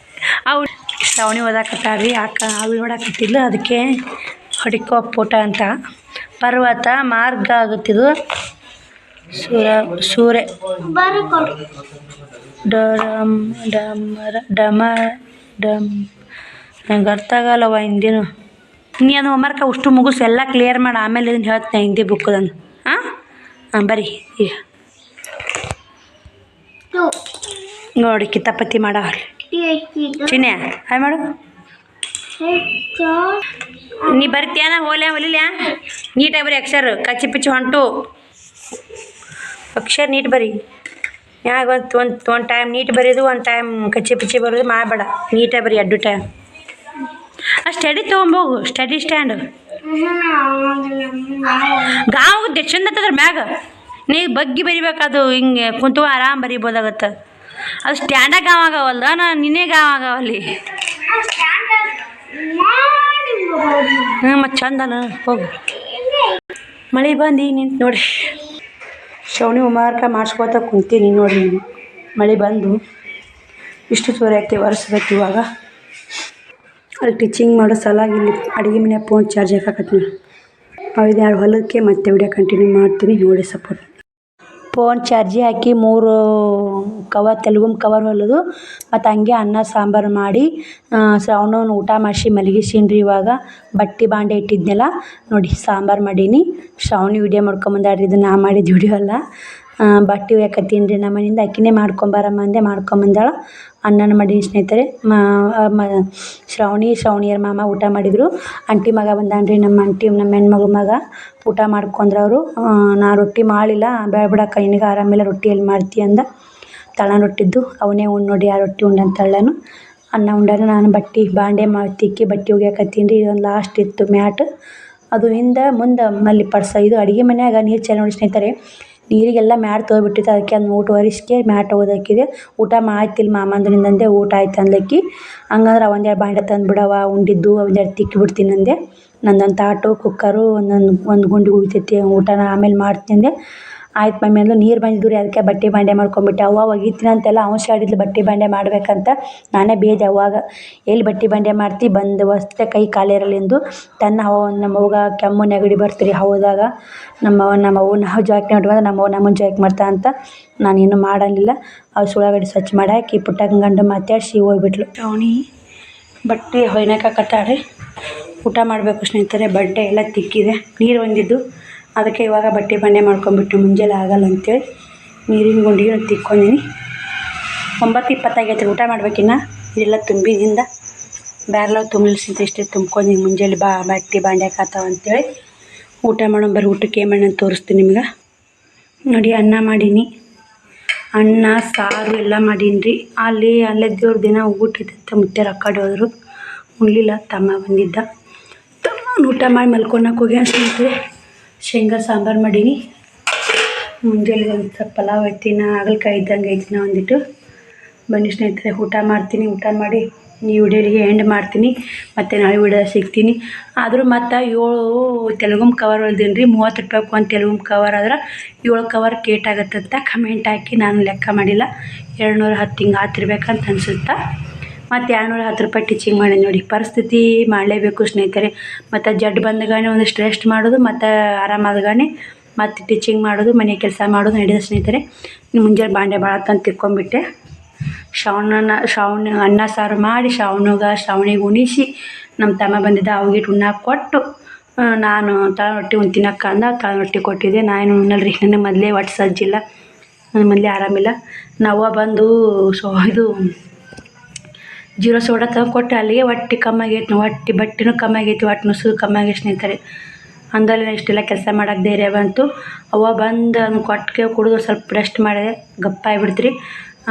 ಅವು ಶ್ರಾವಣಿ ಓದಾಕತ್ತಾರ್ರಿ ಅವು ನೋಡಾಕತ್ತಿಲ್ಲ ಅದಕ್ಕೆ ಹೊಡಿಕೋ ಪೋಟ ಅಂತ ಪರ್ವತ ಮಾರ್ಗ ಆಗುತ್ತಿದ್ದು ಸೂರ್ಯ ನಂಗೆ ಅರ್ಥ ಆಗಲ್ಲವ ಹಿಂದಿನೂ ನೀ ಅದು ಹೋಮ್ವರ್ಕ ಅಷ್ಟು ಮುಗಿಸು ಎಲ್ಲ ಕ್ಲಿಯರ್ ಮಾಡಿ ಆಮೇಲೆ ಇದನ್ನು ಹೇಳ್ತೀನಿ ಹಿಂದಿ ಬುಕ್ಕದನ್ನು ಹಾಂ ಬರೀ ಈಗ ನೋಡಿ ಕಿತಾಪತಿ ಮಾಡವ್ರಿ ಚಿನ್ನೆ ಹಾಯ್ ಮಾಡು ನೀ ಬರ್ತೀಯಾನ ಹೊಲಿಲ್ಯಾ ನೀಟಾಗಿ ಬರೀ ಅಕ್ಷರ ಕಚ್ಚಿ ಪಿಚ್ಚಿ ಹೊಂಟು ಅಕ್ಷರ ನೀಟ್ ಬರೀ ಯಾವಾಗ ಒಂದು ಟೈಮ್ ನೀಟ್ ಬರೆಯೋದು ಒಂದು ಟೈಮ್ ಕಚ್ಚಿ ಪಿಚ್ಚಿ ಬರೋದು ಮಾಡಬೇಡ ನೀಟಾಗಿ ಬರೀ 2 ಟೈಮ್ ಸ್ಟಡಿ ತೊಗೊಂಬೋಗು ಸ್ಟಡಿ ಸ್ಟ್ಯಾಂಡ್ ಗಾವ್ ಚಂದ ಹತ್ತದ್ರ ಮ್ಯಾಗ ನೀ ಬಗ್ಗಿ ಬರಿಬೇಕದು ಹಿಂಗೆ ಕುಂತು ಆರಾಮ್ ಬರಿಬೋದಾಗತ್ತೆ ಅದು ಸ್ಟ್ಯಾಂಡಾಗ ಗಾವ್ ಆಗವಲ್ದ ನಿನ್ನೆ ಗಾವ್ ಆಗವಲ್ಲಿ ಮತ್ತು ಚಂದನ ಹೋಗು ಮಳೆ ಬಂದು ನಿಂತು ನೋಡಿ ಶವಣಿ ಉಮಾರ್ಕ ಮಾಡಿಸ್ಕೋತ ಕುಂತೀನಿ ನೋಡಿ ಮಳೆ ಬಂದು ಇಷ್ಟು ಚೂರು ಐತಿ ವರ್ಷದೈತಿ ಇವಾಗ ಅಲ್ಲಿ ಟೀಚಿಂಗ್ ಮಾಡೋ ಸಲಾಗಿ ಇಲ್ಲಿ ಅಡುಗೆ ಮನೆ ಫೋನ್ ಚಾರ್ಜ್ ಹಾಕಕತ್ತೀನಿ ಐದು ಎರಡು ಹೊಲಕ್ಕೆ ಮತ್ತೆ ವಿಡಿಯೋ ಕಂಟಿನ್ಯೂ ಮಾಡ್ತೀನಿ ನೋಡಿ ಸಪೋರ್ಟ್ ಫೋನ್ ಚಾರ್ಜಿ ಹಾಕಿ 3 ಕವರ್ ತೆಲುಗು ಕವರ್ ಹೊಲಿದು ಮತ್ತು ಹಂಗೆ ಅನ್ನ ಸಾಂಬಾರು ಮಾಡಿ ಶ್ರಾವಣನ ಊಟ ಮಾಡಿಸಿ ಮಲಗಿಸೀನಿ ರೀ ಇವಾಗ ಬಟ್ಟೆ ಬಾಂಡೆ ಇಟ್ಟಿದ್ನಲ್ಲ ನೋಡಿ ಸಾಂಬಾರು ಮಾಡೀನಿ ಶ್ರಾವಣಿ ವಿಡಿಯೋ ಮಾಡ್ಕೊಂಬಂದಾಡ್ರಿ ಇದು ನಾ ಮಾಡಿದ ವಿಡಿಯೋ ಅಲ್ಲ ಬಟ್ಟೆ ಒಯ್ಯಕತ್ತೀನಿ ರೀ ನಮ್ಮ ಮನೆಯಿಂದ ಅಕ್ಕಿನೇ ಮಾಡ್ಕೊಂಬರಮ್ಮ ಅಂದೆ ಮಾಡ್ಕೊಂಬಂದಾಳ ಅನ್ನನ ಮಾಡೀನಿ ಸ್ನೇಹಿತರೆ ಶ್ರಾವಣಿಯರ ಮಾಮ ಊಟ ಮಾಡಿದರು ಆಂಟಿ ಮಗ ಬಂದಾನ್ರಿ ನಮ್ಮ ಹೆಣ್ಮಗಳ ಮಗ ಊಟ ಮಾಡ್ಕೊಂಡ್ರು ಅವರು ನಾ ರೊಟ್ಟಿ ಮಾಡಿಲ್ಲ ಬೇಡ ಕೈನಿಗೆ ಆರಾಮಿಲ್ಲ ರೊಟ್ಟಿ ಎಲ್ಲಿ ಮಾಡ್ತಿ ಅಂದ ತಳ ರೊಟ್ಟಿದ್ದು ಅವನೇ ಉಂಡು ನೋಡಿ ಆ ರೊಟ್ಟಿ ಉಂಡಂತ ತಳ್ಳನು ಅನ್ನ ಉಂಡಾನ ನಾನು ಬಟ್ಟೆ ಬಾಂಡೆ ತಿಕ್ಕಿ ಬಟ್ಟೆ ಒಗ್ಯಾಕತ್ತೀನಿ ರೀ ಇದೊಂದು ಲಾಸ್ಟ್ ಇತ್ತು ಮ್ಯಾಟ್ ಅದು ಹಿಂದೆ ಮುಂದೆ ಮಲ್ಲಿ ಪಡ್ಸ ಇದು ಅಡುಗೆ ಮನ್ಯಾಗ ನೀರು ಚೆಲ್ಲಿ ನೋಡಿ ಸ್ನೇಹಿತರೆ ನೀರಿಗೆಲ್ಲ ಮ್ಯಾಟ್ ತೊಗೊಬಿಟ್ಟಿತ್ತು ಅದಕ್ಕೆ ಒಂದು 3 ವರ್ಷಕ್ಕೆ ಮ್ಯಾಟ್ ಓದಕ್ಕಿದೆ ಊಟ ಮಾಡ್ತಿಲ್ಲ ಮಾಮಂದ್ರಿಂದಂದೆ ಊಟ ಆಯ್ತು ಅಂದ್ಲಕ್ಕಿ ಹಂಗಂದ್ರೆ ಒಂದೆರಡು ಬಾಂಡೆ ತಂದು ಬಿಡವ ಉಂಡಿದ್ದು ಒಂದೆರಡು ತಿಕ್ಕಿ ಬಿಡ್ತೀನಿ ಅಂದೆ ನಂದೊಂದು ತಾಟು ಕುಕ್ಕರು ಒಂದು ಗುಂಡಿಗೆ ಉಳಿತೈತಿ ಊಟನ ಆಮೇಲೆ ಮಾಡ್ತೀನಿ ಅಂದೆ ಆಯ್ತು ಮಮ್ಮಿ ಅಂದ್ಲು ನೀರು ಬಂದಿದ್ದು ರೀ ಅದಕ್ಕೆ ಬಟ್ಟೆ ಬಾಂಡೆ ಮಾಡ್ಕೊಂಬಿಟ್ಟೆ ಅವ್ವ ಒಗಿತೀನಿ ಅಂತೆಲ್ಲ ಆಡಿದ್ಲು ಬಟ್ಟೆ ಬಾಂಡೆ ಮಾಡ್ಬೇಕಂತ ನಾನೇ ಬೇಜ ಅವಾಗ ಎಲ್ಲಿ ಬಟ್ಟೆ ಬಾಂಡೆ ಮಾಡ್ತಿ ಬಂದು ಹೊಸ್ತೆ ಕೈ ಖಾಲಿ ಇರಲೆಂದು ತನ್ನ ನಮ್ಮವ್ಗ ಕೆಮ್ಮು ನೆಗಡಿ ಬರ್ತೀರಿ ಹೌದಾಗ ನಮ್ಮವ್ವ ನಾವು ಜಾಕಿ ನೋಡ್ಬಂದ್ರೆ ನಮ್ಮವ್ವ ಜಾಕಿ ಮಾಡ್ತಾ ಅಂತ ನಾನೇನು ಮಾಡಲಿಲ್ಲ ಅವ್ರು ಸುಳಗಡೆ ಸ್ವಚ್ಛ ಮಾಡಿ ಹಾಕಿ ಪುಟ್ಟಕ್ಕನ ಗಂಡು ಮಾತಾಡಿಸಿ ಹೋಗ್ಬಿಟ್ಲು ಅವನಿ ಬಟ್ಟೆ ಹೊಯ್ನಕ್ಕಾಕತ್ತಾಳೆ ಊಟ ಮಾಡಬೇಕು ಸ್ನೇಹಿತರೆ ಬಟ್ಟೆ ಎಲ್ಲ ತಿಕ್ಕಿದೆ ನೀರು ಬಂದಿದ್ದು ಅದಕ್ಕೆ ಇವಾಗ ಬಟ್ಟೆ ಬಾಂಡೆ ಮಾಡ್ಕೊಂಬಿಟ್ಟು ಮುಂಜಾನೆ ಆಗಲ್ಲ ಅಂತೇಳಿ ನೀರಿನ ಗುಂಡಿಗೆ ತಿಕ್ಕೊಂಡಿನಿ 9:20 ಆಗೈತೆ ಊಟ ಮಾಡ್ಬೇಕಿನ್ನ ಇದೆಲ್ಲ ತುಂಬಿದಿಂದ ಬ್ಯಾರ್ಲ ತುಂಬಿಸಿಂತ ಇಷ್ಟೇ ತುಂಬ್ಕೊಂಡು ಮುಂಜಾನೆ ಬಟ್ಟೆ ಬಾಂಡೆ ಹಾಕತ್ತಾವ ಅಂತೇಳಿ ಊಟ ಮಾಡೋ ಬರೀ ಊಟಕ್ಕೆ ಏನು ಮಾಡಿ ತೋರಿಸ್ತೀನಿ ನಿಮ್ಗೆ ನೋಡಿ ಅನ್ನ ಮಾಡೀನಿ ಅನ್ನ ಸಾರು ಎಲ್ಲ ಮಾಡೀನಿ ರೀ ಅಲ್ಲೇ ದೇವ್ರ ದಿನ ಊಟ ಇದ್ದಂತೆ ಮುತ್ತೆರ ಆ ಕಡೆ ಹೋದರು ಉಣ್ಲಿಲ್ಲ ತಮ್ಮ ಬಂದಿದ್ದ ಊಟ ಮಾಡಿ ಮಲ್ಕೊಳಕ್ಕೆ ಹೋಗಿ ಸ್ನೇಹಿತರೆ ಶೇಂಗಾ ಸಾಂಬಾರು ಮಾಡೀನಿ ಮುಂಜಾನೆ ಒಂದು ಸ್ವಲ್ಪ ಪಲಾವ್ ಐತಿ ಹಾಗಲಕಾಯಿ ಇದ್ದಂಗೆ ಐತಿ ಒಂದಿಟ್ಟು ಬನ್ನಿ ಸ್ನೇಹಿತರೆ ಊಟ ಮಾಡ್ತೀನಿ ಊಟ ಮಾಡಿ ಈ ವಿಡಿಯೋಲಿಗೆ ಎಂಡ್ ಮಾಡ್ತೀನಿ ಮತ್ತು ನಾಳೆ ವಿಡಿಯೋ ಸಿಗ್ತೀನಿ ಆದರೂ ಮತ್ತು 7 ತೆಲುಗು ಕವರ್ ಹೊಲ್ದೀನಿ ರೀ 30 ರೂಪಾಯಿಗೆ ಒಂದು ತೆಲುಗು ಕವರ್ ಆದ್ರೆ 7 ಕವರ್ ಕೇಟ್ ಆಗುತ್ತಂತ ಕಮೆಂಟ್ ಹಾಕಿ ನಾನು ಲೆಕ್ಕ ಮಾಡಿಲ್ಲ 210 ಹಿಂಗೆ ಆತಿರ್ಬೇಕಂತ ಅನಿಸುತ್ತಾ ಮತ್ತು 210 ರೂಪಾಯಿ ಟೀಚಿಂಗ್ ಮಾಡಿ ನೋಡಿ ಪರಿಸ್ಥಿತಿ ಮಾಡಲೇಬೇಕು ಸ್ನೇಹಿತರೆ ಮತ್ತು ಜಡ್ ಬಂದಗಾನೆ ಒಂದಿಷ್ಟು ರೆಸ್ಟ್ ಮಾಡೋದು ಮತ್ತು ಆರಾಮಾದಗಾನೆ ಮತ್ತು ಟೀಚಿಂಗ್ ಮಾಡೋದು ಮನೆ ಕೆಲಸ ಮಾಡೋದು ನಡೆದ ಸ್ನೇಹಿತರೆ ಮುಂಜಾನೆ ಬಾಂಡೆ ಭಾಳ ತಂದು ತಿಕ್ಕೊಂಬಿಟ್ಟೆ ಶ್ರಾವಣ ಅನ್ನ ಸಾರು ಮಾಡಿ ಶ್ರಾವಣಿಗೆ ಉಣಿಸಿ ನಮ್ಮ ತಮ್ಮ ಬಂದಿದ್ದ ಅವಾಗಿಟ್ಟು ಉಣ್ಣಾಕೆ ಕೊಟ್ಟು ನಾನು ತಳ ರೊಟ್ಟಿ ಉಣ್ತಿನಕ್ಕ ಅಂದ ತಳ ರೊಟ್ಟಿ ಕೊಟ್ಟಿದ್ದೆ ನಾನು ಉಣ್ಣಲ್ರಿ ನನಗೆ ಮೊದಲೇ ಒಟ್ಟು ಸಜ್ಜಿಲ್ಲ ನನ್ನ ಮೊದಲೇ ಆರಾಮಿಲ್ಲ ನಾವು ಬಂದು ಇದು ಜೀರೋ ಸೋಡಾ ತಂದು ಕೊಟ್ಟು ಅಲ್ಲಿಗೆ ಹೊಟ್ಟೆ ಕಮ್ಮಾಗೈತಿ ಹೊಟ್ಟೆ ಬಟ್ಟೆನೂ ಕಮ್ಮಾಗೈತಿ ಹೊಟ್ಟೆ ನುಸು ಕಮ್ಮಾಗೈತಿ ಸ್ನೇಹಿತರೆ ಅಂದಲ್ಲಿ ಇಷ್ಟೆಲ್ಲ ಕೆಲಸ ಮಾಡೋಕ್ಕೆ ಧೈರ್ಯ ಬಂತು ಬಂದು ಅದನ್ನು ಕೊಟ್ಟಿಗೆ ಕುಡಿದು ಸ್ವಲ್ಪ ರೆಸ್ಟ್ ಮಾಡಿದೆ ಗಪ್ಪ ಆಗಿಬಿಡ್ತೀರಿ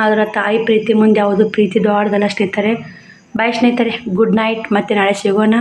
ಆದ್ರೆ ತಾಯಿ ಪ್ರೀತಿ ಮುಂದೆ ಯಾವುದು ಪ್ರೀತಿ ದೊಡ್ಡದಲ್ಲ ಸ್ನೇಹಿತರೆ ಬಾಯ್ ಸ್ನೇಹಿತರೆ ಗುಡ್ ನೈಟ್ ಮತ್ತೆ ನಾಳೆ ಸಿಗೋಣ